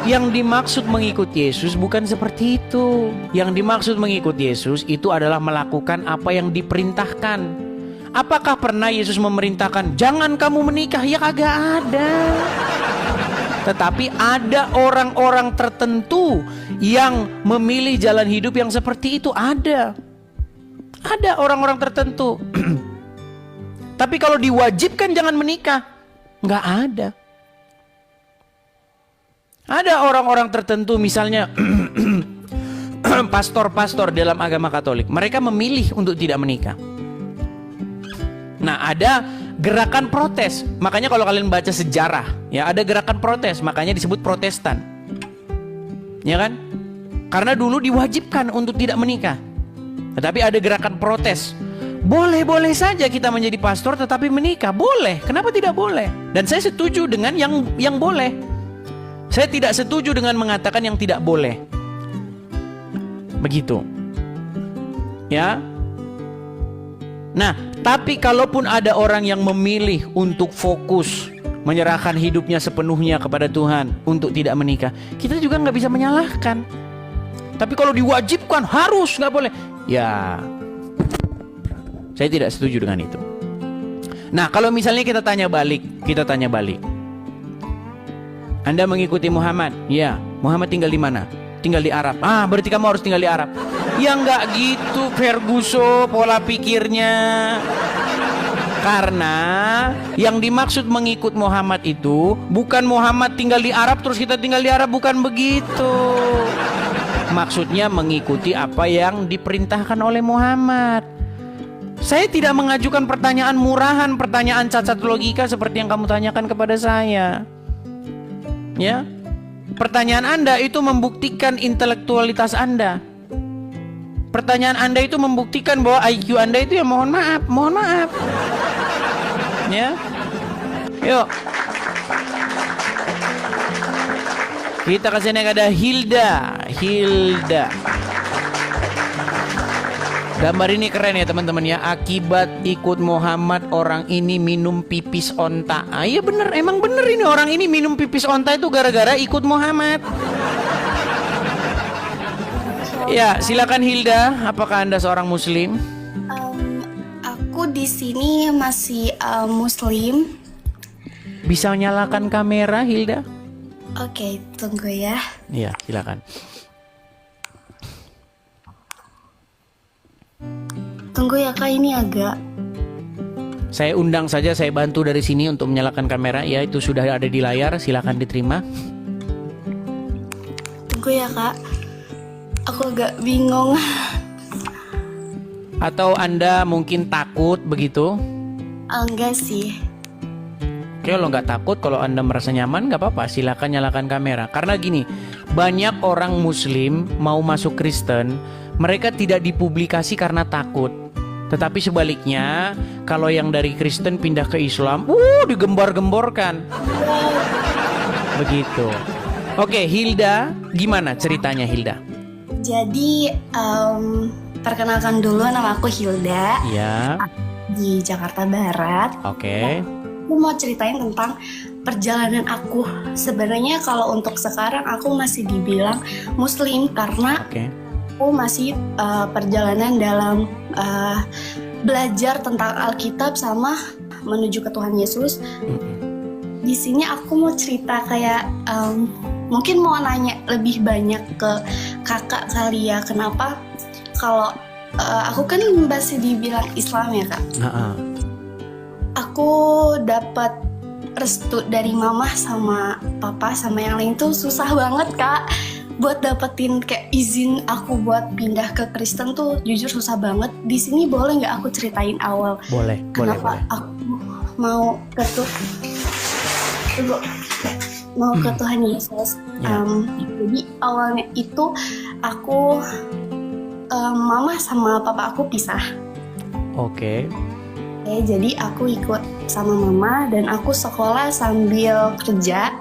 Yang dimaksud mengikuti Yesus bukan seperti itu. Yang dimaksud mengikuti Yesus itu adalah melakukan apa yang diperintahkan. Apakah pernah Yesus memerintahkan jangan kamu menikah? Ya kagak ada. Tetapi ada orang-orang tertentu yang memilih jalan hidup yang seperti itu. Ada orang-orang tertentu. Tapi kalau diwajibkan jangan menikah, nggak ada. Ada orang-orang tertentu, misalnya pastor-pastor dalam agama Katolik, mereka memilih untuk tidak menikah. Nah, ada gerakan protes. Makanya kalau kalian baca sejarah, ya ada gerakan protes, makanya disebut Protestan. Ya kan? Karena dulu diwajibkan untuk tidak menikah. Tetapi ada gerakan protes. Boleh-boleh saja kita menjadi pastor tetapi menikah. Boleh. Kenapa tidak boleh? Dan saya setuju dengan yang boleh. Saya tidak setuju dengan mengatakan yang tidak boleh. Begitu. Ya. Nah, tapi kalaupun ada orang yang memilih untuk fokus menyerahkan hidupnya sepenuhnya kepada Tuhan untuk tidak menikah, kita juga nggak bisa menyalahkan. Tapi kalau diwajibkan harus, nggak boleh, ya saya tidak setuju dengan itu. Nah, kalau misalnya kita tanya balik, Anda mengikuti Muhammad? Ya. Muhammad tinggal di mana? Tinggal di Arab. Ah, berarti kamu harus tinggal di Arab. Ya nggak gitu, Ferguson, pola pikirnya. Karena yang dimaksud mengikut Muhammad itu bukan Muhammad tinggal di Arab terus kita tinggal di Arab, bukan begitu. Maksudnya mengikuti apa yang diperintahkan oleh Muhammad. Saya tidak mengajukan pertanyaan murahan, pertanyaan cacat logika seperti yang kamu tanyakan kepada saya. Ya, pertanyaan Anda itu membuktikan intelektualitas Anda. Pertanyaan Anda itu membuktikan bahwa IQ Anda itu ya mohon maaf. Ya, yuk. Kita kasih naik ada Hilda. Gambar ini keren ya teman-teman ya. Akibat ikut Muhammad orang ini minum pipis onta. Ah iya bener, emang bener ini orang ini minum pipis onta itu gara-gara ikut Muhammad. Ya, silakan Hilda. Apakah Anda seorang Muslim? Aku di sini masih Muslim. Bisa nyalakan kamera, Hilda? Oke, tunggu ya. Iya, silakan. Tunggu ya Kak, ini agak. Saya undang saja, saya bantu dari sini untuk menyalakan kamera. Ya, itu sudah ada di layar. Silakan diterima. Tunggu ya Kak. Aku agak bingung. Atau Anda mungkin takut begitu? Enggak sih. Kalau nggak takut, kalau Anda merasa nyaman, nggak apa-apa, silakan nyalakan kamera. Karena gini, banyak orang Muslim mau masuk Kristen, mereka tidak dipublikasi karena takut. Tetapi sebaliknya, kalau yang dari Kristen pindah ke Islam, digembar-gemborkan. Begitu. Oke, Hilda, gimana ceritanya Hilda? Jadi perkenalkan dulu, nama aku Hilda. Ya. Di Jakarta Barat. Oke. Aku mau ceritain tentang perjalanan aku. Sebenarnya kalau untuk sekarang aku masih dibilang Muslim karena aku masih perjalanan dalam belajar tentang Alkitab sama menuju ke Tuhan Yesus. Di sini aku mau cerita kayak mungkin mau nanya lebih banyak ke kakak kali ya, kenapa kalau aku kan masih dibilang Islam ya kak. Aku dapat restu dari mama sama papa sama yang lain tuh susah banget kak buat dapetin kayak izin aku buat pindah ke Kristen tuh jujur susah banget. Di sini boleh nggak aku ceritain awal? Boleh, kenapa boleh. aku mau ke mau ke Tuhan Yesus. Jadi awalnya itu aku mama sama papa aku pisah. Oke. Jadi aku ikut sama mama dan aku sekolah sambil kerja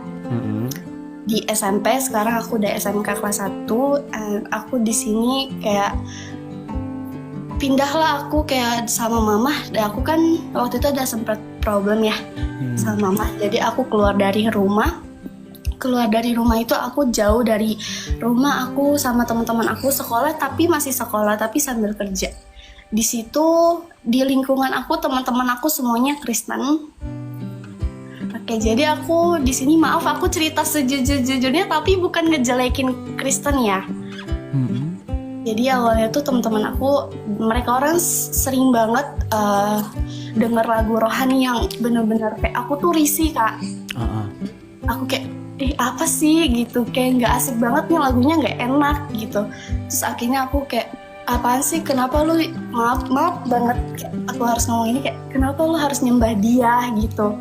di SMP. Sekarang aku udah SMK kelas 1. Aku di sini kayak pindahlah aku kayak sama mama. Dan aku kan waktu itu ada sempat problem ya sama mama. Jadi aku keluar dari rumah. Keluar dari rumah itu aku jauh dari rumah. Aku sama teman-teman aku sekolah tapi masih sekolah tapi sambil kerja. Di situ di lingkungan aku teman-teman aku semuanya Kristen. Oke, jadi aku di sini maaf aku cerita sejujur-jujurnya tapi bukan ngejelekin Kristen ya. Jadi awalnya tuh teman-teman aku mereka orang sering banget denger lagu rohani yang bener-bener kayak aku tuh risih kak. Aku kayak apa sih gitu, kayak nggak asik banget nih lagunya, nggak enak gitu. Terus akhirnya aku kayak apaan sih, kenapa lu maaf banget kayak aku harus ngomong ini, kayak kenapa lu harus nyembah dia gitu.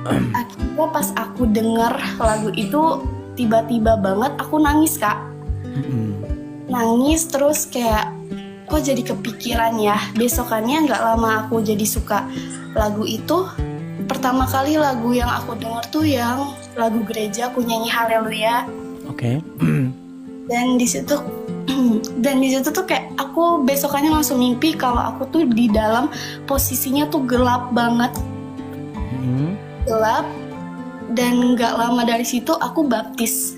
Akhirnya pas aku denger lagu itu tiba-tiba banget aku nangis kak. Nangis terus kayak kok jadi kepikiran ya. Besokannya nggak lama aku jadi suka lagu itu. Pertama kali lagu yang aku denger tuh yang lagu gereja, aku nyanyi Haleluya. Oke. Dan di situ tuh kayak aku besokannya langsung mimpi kalau aku tuh di dalam posisinya tuh gelap banget. Gelap. Dan gak lama dari situ aku baptis.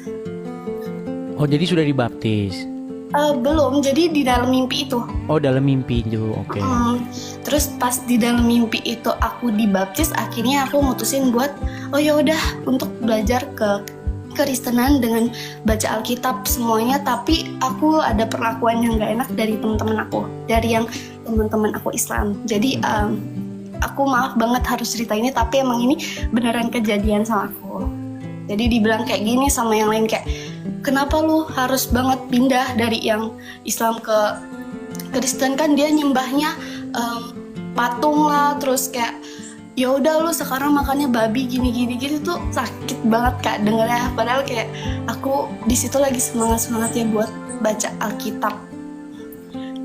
Oh, jadi sudah dibaptis? Belum, jadi di dalam mimpi itu. Oh, dalam mimpi itu, oke. Terus pas di dalam mimpi itu aku dibaptis, akhirnya aku mutusin buat oh ya udah untuk belajar ke Kristenan dengan baca Alkitab semuanya. Tapi aku ada perlakuan yang gak enak dari teman-teman aku, dari yang teman-teman aku Islam. Jadi aku maaf banget harus cerita ini, tapi emang ini beneran kejadian sama aku. Jadi dibilang kayak gini sama yang lain kayak kenapa lu harus banget pindah dari yang Islam ke Kristen, kan dia nyembahnya patung lah, terus kayak ya udah lu sekarang makannya babi gini tuh sakit banget kak dengernya. Padahal kayak aku di situ lagi semangatnya buat baca Alkitab.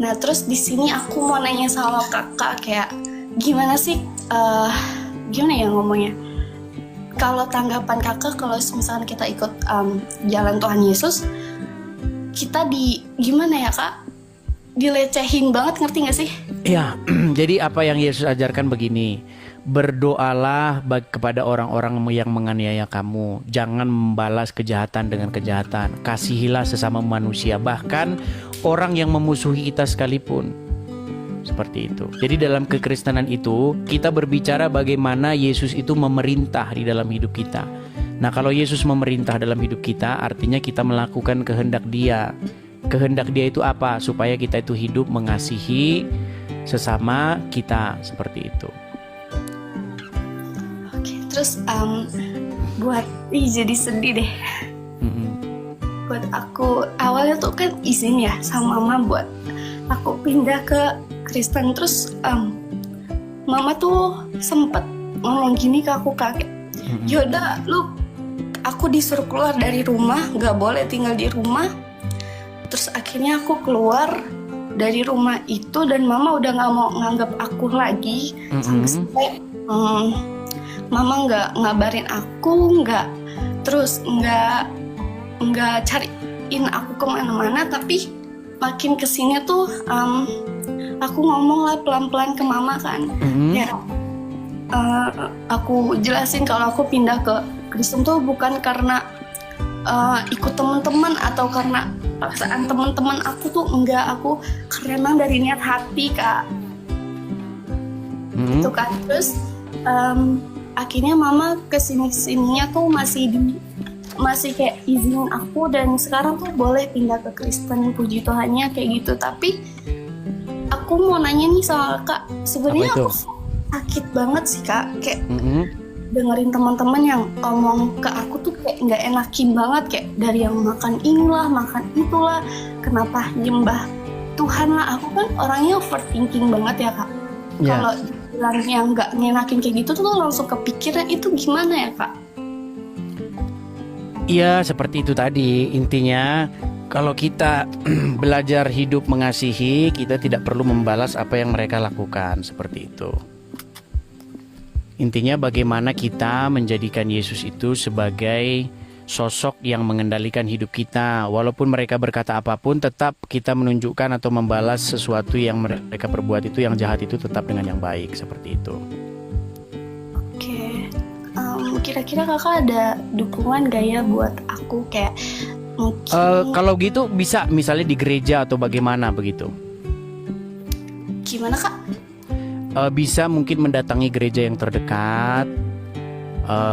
Nah terus di sini aku mau nanya sama kakak kayak gimana sih gimana ya ngomongnya, kalau tanggapan kakak kalau misalkan kita ikut jalan Tuhan Yesus, kita gimana ya kak, dilecehin banget, ngerti gak sih? Ya, jadi apa yang Yesus ajarkan begini, berdoalah kepada orang-orang yang menganiaya kamu, jangan membalas kejahatan dengan kejahatan, kasihilah sesama manusia, bahkan orang yang memusuhi kita sekalipun. Seperti itu. Jadi dalam kekristenan itu kita berbicara bagaimana Yesus itu memerintah di dalam hidup kita. Nah kalau Yesus memerintah dalam hidup kita, artinya kita melakukan kehendak Dia. Kehendak Dia itu apa? Supaya kita itu hidup mengasihi sesama kita, seperti itu. Oke, terus buat jadi sedih deh. Buat aku awalnya tuh kan izin ya sama mama buat aku pindah ke Kristen. Terus mama tuh sempet ngomong gini ke aku, kaget, yaudah lu, aku disuruh keluar dari rumah, gak boleh tinggal di rumah. Terus akhirnya aku keluar dari rumah itu dan mama udah gak mau nganggap aku lagi. Sampai mama gak ngabarin aku, terus gak cariin aku kemana-mana. Tapi makin kesini tuh aku ngomong lah pelan-pelan ke mama kan. Ya, aku jelasin kalau aku pindah ke Kristen tuh bukan karena ikut teman-teman atau karena paksaan teman-teman aku tuh, enggak, aku karena emang dari niat hati, Kak. Itu kan. Terus akhirnya mama kesini-sininya tuh masih kayak izinin aku, dan sekarang tuh boleh pindah ke Kristen, puji Tuhannya kayak gitu. Tapi aku mau nanya nih sama Kak, sebenarnya aku sakit banget sih, Kak, kayak dengerin teman-teman yang ngomong ke aku tuh kayak nggak enakin banget, kayak dari yang makan inilah, makan itulah, kenapa nyembah Tuhan lah. Aku kan orangnya overthinking banget ya, Kak. Kalau bilang yang nggak ngenakin kayak gitu tuh langsung kepikiran, itu gimana ya, Kak? Iya, seperti itu tadi. Intinya kalau kita belajar hidup mengasihi, kita tidak perlu membalas apa yang mereka lakukan, seperti itu. Intinya bagaimana kita menjadikan Yesus itu sebagai sosok yang mengendalikan hidup kita. Walaupun mereka berkata apapun, tetap kita menunjukkan atau membalas sesuatu yang mereka perbuat itu, yang jahat itu tetap dengan yang baik, seperti itu. Oke. Kira-kira Kakak ada dukungan gak ya buat aku, kayak mungkin kalau gitu bisa misalnya di gereja atau bagaimana begitu? Gimana, Kak? Bisa mungkin mendatangi gereja yang terdekat,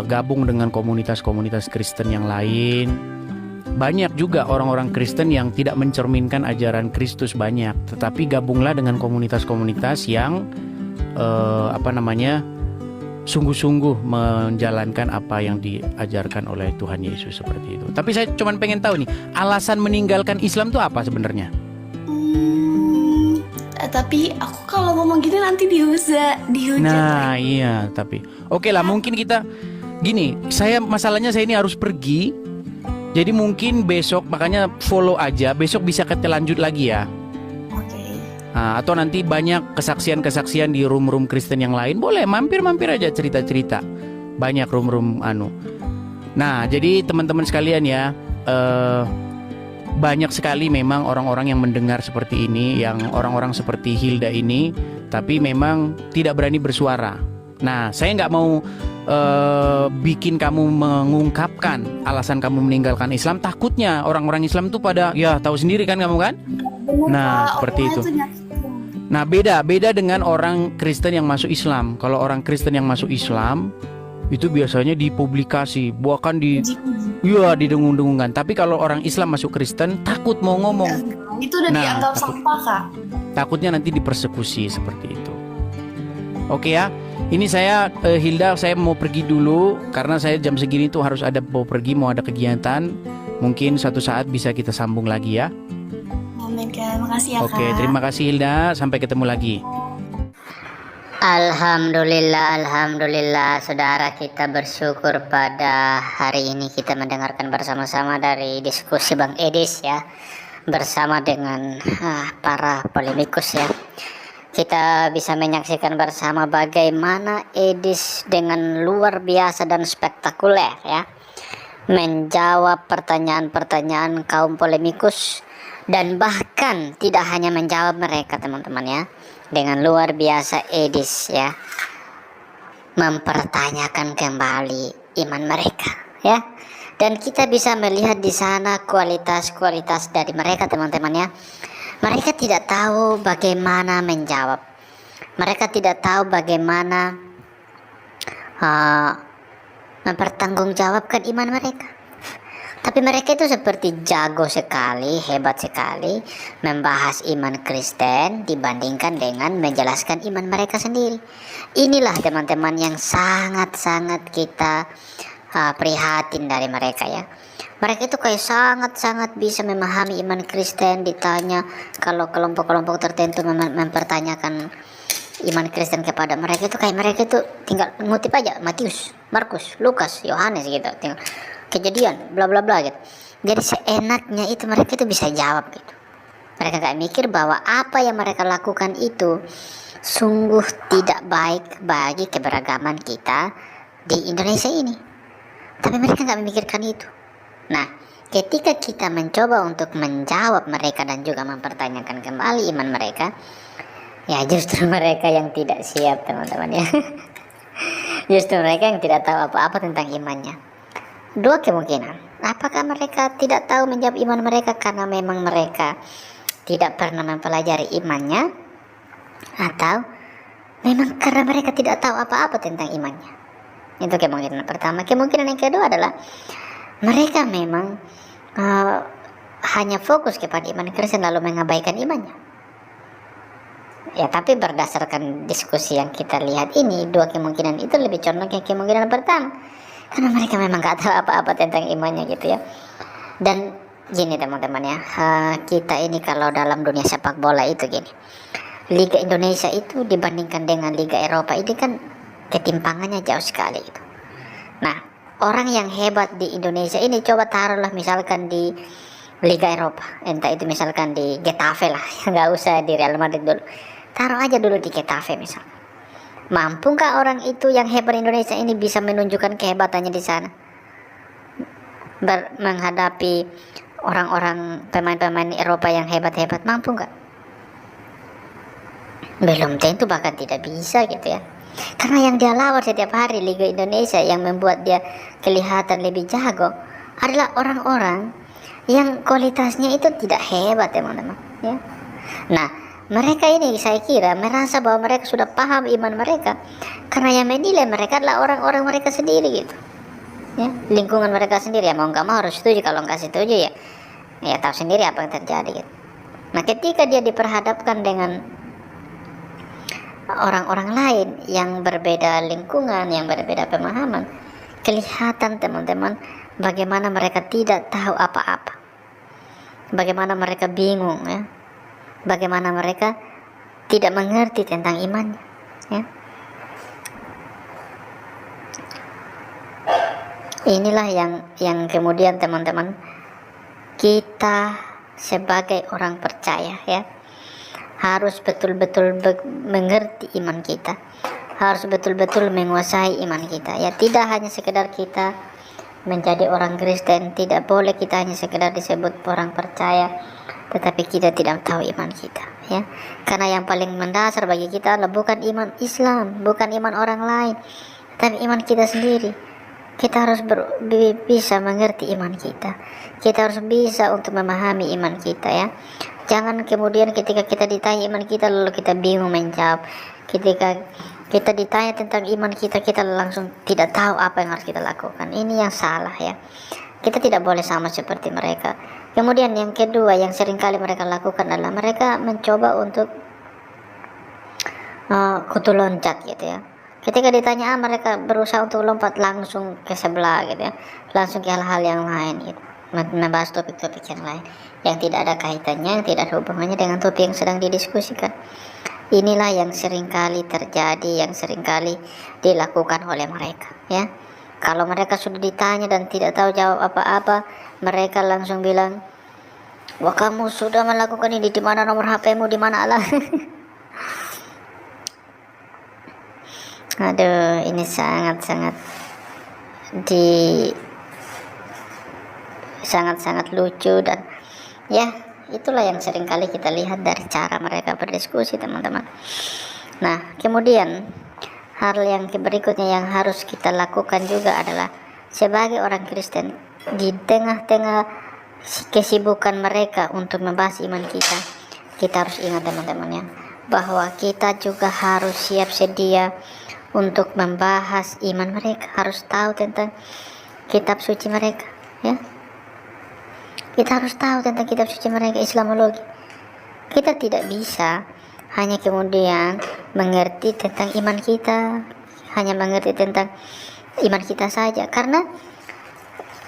gabung dengan komunitas-komunitas Kristen yang lain. Banyak juga orang-orang Kristen yang tidak mencerminkan ajaran Kristus, banyak. Tetapi gabunglah dengan komunitas-komunitas yang sungguh-sungguh menjalankan apa yang diajarkan oleh Tuhan Yesus, seperti itu. Tapi saya cuma pengen tahu nih, alasan meninggalkan Islam itu apa sebenarnya? Tapi aku kalau ngomong gini nanti dihujat. Nah iya, tapi oke lah, mungkin kita gini, masalahnya saya ini harus pergi. Jadi mungkin besok, makanya follow aja, besok bisa kita lanjut lagi ya. Atau nanti banyak kesaksian-kesaksian di room-room Kristen yang lain, boleh mampir-mampir aja, cerita-cerita. Banyak room-room Nah, jadi teman-teman sekalian ya, banyak sekali memang orang-orang yang mendengar seperti ini, yang orang-orang seperti Hilda ini, tapi memang tidak berani bersuara. Nah, saya nggak mau bikin kamu mengungkapkan alasan kamu meninggalkan Islam. Takutnya orang-orang Islam tuh pada, ya tahu sendiri kan kamu kan? Nah, seperti itu. Nah, beda dengan orang Kristen yang masuk Islam. Kalau orang Kristen yang masuk Islam itu biasanya dipublikasi, bahkan didengung-dengungkan. Tapi kalau orang Islam masuk Kristen, takut mau ngomong. Itu udah dianggap sampah, Kak. Takutnya nanti dipersekusi, seperti itu. Oke ya, ini saya Hilda, saya mau pergi dulu karena saya jam segini tuh harus mau pergi, mau ada kegiatan. Mungkin suatu saat bisa kita sambung lagi ya. Amin, Kak. Makasih ya, Kak. Oke, terima kasih Hilda. Sampai ketemu lagi. Alhamdulillah, saudara, kita bersyukur pada hari ini kita mendengarkan bersama-sama dari diskusi Bang Edis ya, bersama dengan para polemikus ya. Kita bisa menyaksikan bersama bagaimana Edis dengan luar biasa dan spektakuler ya, menjawab pertanyaan-pertanyaan kaum polemikus, dan bahkan tidak hanya menjawab mereka, teman-teman ya, dengan luar biasa Edis ya mempertanyakan kembali iman mereka ya, dan kita bisa melihat di sana kualitas-kualitas dari mereka, teman-teman ya. Mereka tidak tahu bagaimana menjawab, mereka tidak tahu bagaimana mempertanggungjawabkan iman mereka. Tapi mereka itu seperti jago sekali, hebat sekali membahas iman Kristen dibandingkan dengan menjelaskan iman mereka sendiri. Inilah teman-teman yang sangat-sangat kita prihatin dari mereka ya. Mereka itu kayak sangat-sangat bisa memahami iman Kristen. Ditanya kalau kelompok-kelompok tertentu mempertanyakan iman Kristen kepada mereka, itu kayak mereka itu tinggal ngutip aja Matius, Markus, Lukas, Yohanes gitu, tinggal Kejadian, bla bla bla gitu. Jadi seenaknya itu mereka itu bisa jawab gitu. Mereka gak mikir bahwa apa yang mereka lakukan itu sungguh tidak baik bagi keberagaman kita di Indonesia ini. Tapi mereka gak memikirkan itu. Nah, ketika kita mencoba untuk menjawab mereka dan juga mempertanyakan kembali iman mereka, ya justru mereka yang tidak siap, teman-teman ya. Justru mereka yang tidak tahu apa-apa tentang imannya. Dua kemungkinan. Apakah mereka tidak tahu menjawab iman mereka karena memang mereka tidak pernah mempelajari imannya, atau memang karena mereka tidak tahu apa-apa tentang imannya? Itu kemungkinan pertama. Kemungkinan yang kedua adalah mereka memang hanya fokus kepada iman Kristen lalu mengabaikan imannya. Ya, tapi berdasarkan diskusi yang kita lihat ini, dua kemungkinan itu lebih condong ke kemungkinan pertama, karena mereka memang gak tahu apa-apa tentang imannya gitu ya. Dan gini teman-teman ya, kita ini kalau dalam dunia sepak bola itu gini, Liga Indonesia itu dibandingkan dengan Liga Eropa ini kan ketimpangannya jauh sekali itu. Nah, orang yang hebat di Indonesia ini coba taruhlah misalkan di Liga Eropa, entah itu misalkan di Getafe lah, nggak usah di Real Madrid dulu, taruh aja dulu di Getafe misal. Mampukah orang itu yang hebat Indonesia ini bisa menunjukkan kehebatannya di sana menghadapi orang-orang pemain-pemain Eropa yang hebat-hebat? Mampu nggak? Belum tentu, bahkan tidak bisa gitu ya. Karena yang dia lawan setiap hari Liga Indonesia yang membuat dia kelihatan lebih jago adalah orang-orang yang kualitasnya itu tidak hebat teman-teman ya. Nah, mereka ini saya kira merasa bahwa mereka sudah paham iman mereka karena yang menilai mereka adalah orang-orang mereka sendiri gitu ya, lingkungan mereka sendiri. Ya mau nggak mau harus setuju, kalau nggak setuju ya tahu sendiri apa yang terjadi gitu. Nah, ketika dia diperhadapkan dengan orang-orang lain yang berbeda lingkungan, yang berbeda pemahaman, kelihatan teman-teman bagaimana mereka tidak tahu apa-apa, bagaimana mereka bingung ya, bagaimana mereka tidak mengerti tentang imannya ya. Inilah yang kemudian teman-teman, kita sebagai orang percaya ya harus betul-betul mengerti iman kita, harus betul-betul menguasai iman kita ya. Tidak hanya sekedar kita menjadi orang Kristen, tidak boleh kita hanya sekedar disebut orang percaya tetapi kita tidak tahu iman kita ya. Karena yang paling mendasar bagi kita adalah bukan iman Islam, bukan iman orang lain, tapi iman kita sendiri. Kita harus bisa mengerti iman kita, kita harus bisa untuk memahami iman kita ya. Jangan kemudian ketika kita ditanya iman kita lalu kita bingung menjawab. Ketika kita ditanya tentang iman kita, kita langsung tidak tahu apa yang harus kita lakukan. Ini yang salah ya. Kita tidak boleh sama seperti mereka. Kemudian yang kedua yang seringkali mereka lakukan adalah mereka mencoba untuk kutu loncat gitu ya. Ketika ditanya mereka berusaha untuk lompat langsung ke sebelah gitu ya, langsung ke hal-hal yang lain gitu, membahas topik-topik yang lain yang tidak ada kaitannya, yang tidak ada hubungannya dengan topik yang sedang didiskusikan. Inilah yang seringkali terjadi, yang seringkali dilakukan oleh mereka ya. Kalau mereka sudah ditanya dan tidak tahu jawab apa-apa, mereka langsung bilang, wah kamu sudah melakukan ini, di mana nomor HP-mu, di mana Allah. Aduh, ini sangat-sangat sangat-sangat lucu. Dan ya itulah yang sering kali kita lihat dari cara mereka berdiskusi teman-teman. Nah, kemudian hal yang berikutnya yang harus kita lakukan juga adalah sebagai orang Kristen, di tengah-tengah kesibukan mereka untuk membahas iman kita, kita harus ingat teman-teman ya, bahwa kita juga harus siap sedia untuk membahas iman mereka, harus tahu tentang kitab suci mereka ya. Kita harus tahu tentang kitab suci mereka, Islamologi. Kita tidak bisa hanya kemudian mengerti tentang iman kita, hanya mengerti tentang iman kita saja. Karena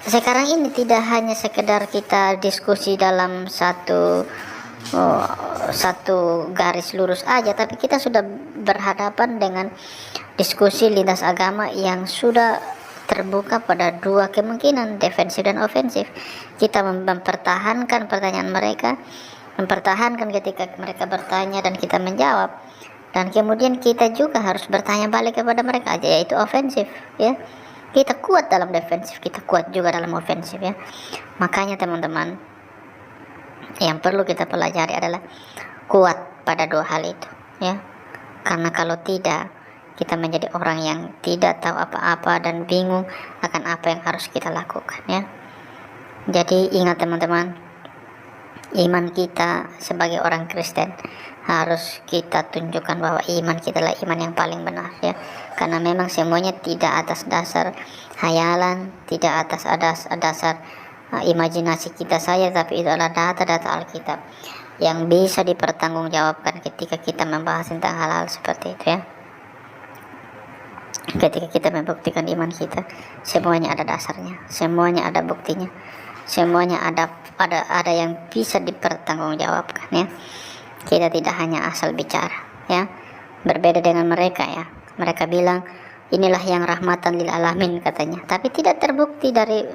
sekarang ini tidak hanya sekedar kita diskusi dalam satu garis lurus aja, tapi kita sudah berhadapan dengan diskusi lintas agama yang sudah terbuka pada dua kemungkinan, defensif dan ofensif. Kita mempertahankan pertanyaan mereka, mempertahankan ketika mereka bertanya dan kita menjawab, dan kemudian kita juga harus bertanya balik kepada mereka aja, yaitu ofensif, ya. Kita kuat dalam defensif, kita kuat juga dalam ofensif, ya. Makanya teman-teman, yang perlu kita pelajari adalah kuat pada dua hal itu, ya. Karena kalau tidak, kita menjadi orang yang tidak tahu apa-apa dan bingung akan apa yang harus kita lakukan, ya. Jadi ingat teman-teman, iman kita sebagai orang Kristen harus kita tunjukkan bahwa iman kita adalah iman yang paling benar, ya. Karena memang semuanya tidak atas dasar hayalan, tidak atas dasar imajinasi kita saja, tapi itu adalah data-data Alkitab yang bisa dipertanggungjawabkan ketika kita membahas tentang hal-hal seperti itu, ya. Ketika kita membuktikan iman kita, semuanya ada dasarnya, semuanya ada buktinya, semuanya ada yang bisa dipertanggungjawabkan, ya. Kita tidak hanya asal bicara, ya. Berbeda dengan mereka, ya. Mereka bilang inilah yang rahmatan lil alamin katanya, tapi tidak terbukti dari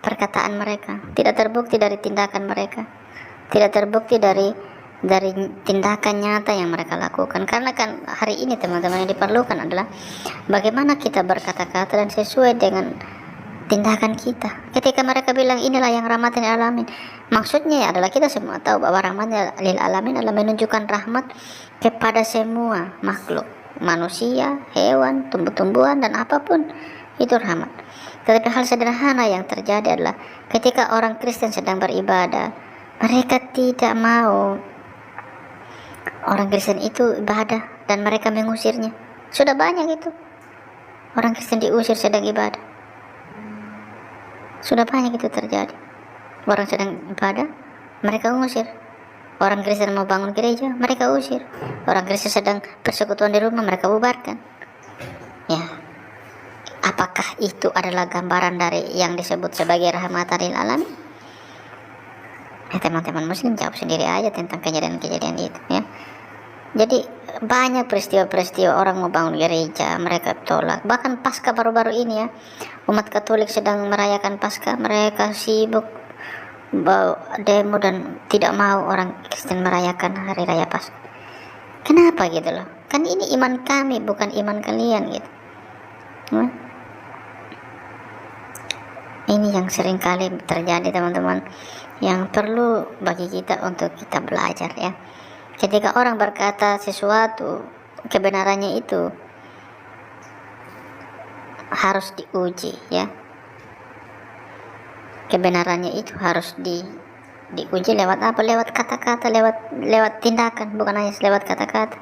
perkataan mereka, tidak terbukti dari tindakan mereka, tidak terbukti dari tindakan nyata yang mereka lakukan. Karena kan hari ini teman-teman yang diperlukan adalah bagaimana kita berkata-kata dan sesuai dengan tindakan kita. Ketika mereka bilang inilah yang rahmatan lil alamin, maksudnya adalah kita semua tahu bahwa rahmatan lil alamin adalah menunjukkan rahmat kepada semua makhluk, manusia, hewan, tumbuh-tumbuhan, dan apapun itu rahmat. Tetapi hal sederhana yang terjadi adalah ketika orang Kristen sedang beribadah, mereka tidak mau orang Kristen itu ibadah dan mereka mengusirnya. Sudah banyak itu orang Kristen diusir sedang ibadah. Sudah banyak itu terjadi. Orang sedang ibadah, mereka usir. Orang Kristen mau bangun gereja, mereka usir. Orang Kristen sedang persekutuan di rumah, mereka bubarkan. Ya, apakah itu adalah gambaran dari yang disebut sebagai rahmatan lil alamin? Ya, teman-teman muslim jawab sendiri aja tentang kejadian-kejadian itu, ya. Jadi banyak peristiwa-peristiwa orang mau bangun gereja, mereka tolak. Bahkan Paskah baru-baru ini, ya, umat Katolik sedang merayakan Paskah, mereka sibuk demo dan tidak mau orang Kristen merayakan hari raya Paskah. Kenapa gitu loh? Kan ini iman kami, bukan iman kalian, gitu. Ini yang sering kali terjadi teman-teman, yang perlu bagi kita untuk kita belajar, ya. Ketika orang berkata sesuatu, kebenarannya itu harus diuji, ya. Kebenarannya itu harus diuji lewat apa? Lewat kata-kata, lewat tindakan, bukan hanya lewat kata-kata.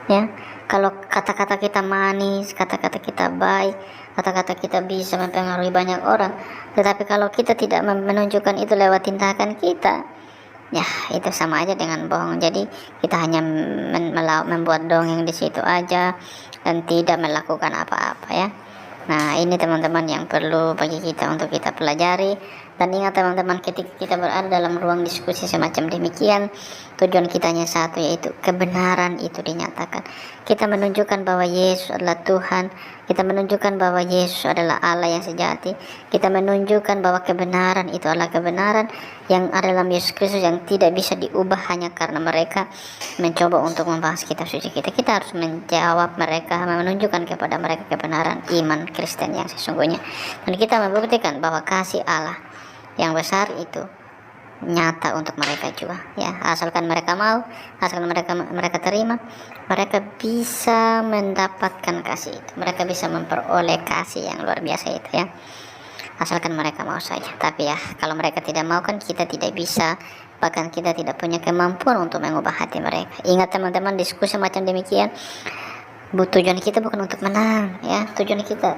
Ya, kalau kata-kata kita manis, kata-kata kita baik, kata-kata kita bisa mempengaruhi banyak orang, tetapi kalau kita tidak menunjukkan itu lewat tindakan kita, ya itu sama aja dengan bohong. Jadi kita hanya membuat dongeng di situ aja dan tidak melakukan apa-apa, ya. Nah, ini teman-teman yang perlu bagi kita untuk kita pelajari. Dan ingat teman-teman, ketika kita berada dalam ruang diskusi semacam demikian, tujuan kita hanya satu, yaitu kebenaran itu dinyatakan. Kita menunjukkan bahwa Yesus adalah Tuhan, kita menunjukkan bahwa Yesus adalah Allah yang sejati, kita menunjukkan bahwa kebenaran itu adalah kebenaran yang ada dalam Yesus Kristus, yang tidak bisa diubah hanya karena mereka mencoba untuk membahas kitab suci kita. Kita harus menjawab mereka, menunjukkan kepada mereka kebenaran iman Kristen yang sesungguhnya, dan kita membuktikan bahwa kasih Allah yang besar itu nyata untuk mereka juga, ya. Asalkan mereka mau, asalkan mereka terima, mereka bisa mendapatkan kasih itu, mereka bisa memperoleh kasih yang luar biasa itu, ya. Asalkan mereka mau saja. Tapi ya, kalau mereka tidak mau, kan kita tidak bisa, bahkan kita tidak punya kemampuan untuk mengubah hati mereka. Ingat teman-teman, diskusi macam demikian, tujuan kita bukan untuk menang, ya. Tujuan kita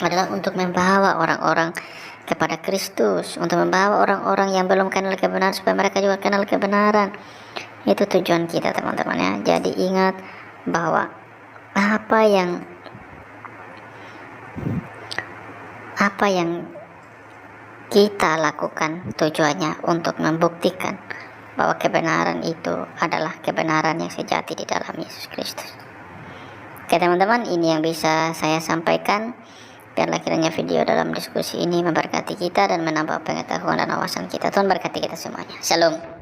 adalah untuk membawa orang-orang kepada Kristus, untuk membawa orang-orang yang belum kenal kebenaran supaya mereka juga kenal kebenaran. Itu tujuan kita teman-teman ya. Jadi ingat bahwa apa yang kita lakukan tujuannya untuk membuktikan bahwa kebenaran itu adalah kebenaran yang sejati di dalam Yesus Kristus. Oke teman-teman, ini yang bisa saya sampaikan. Biarlah kiranya video dalam diskusi ini memberkati kita dan menambah pengetahuan dan wawasan kita. Tuhan berkati kita semuanya. Shalom.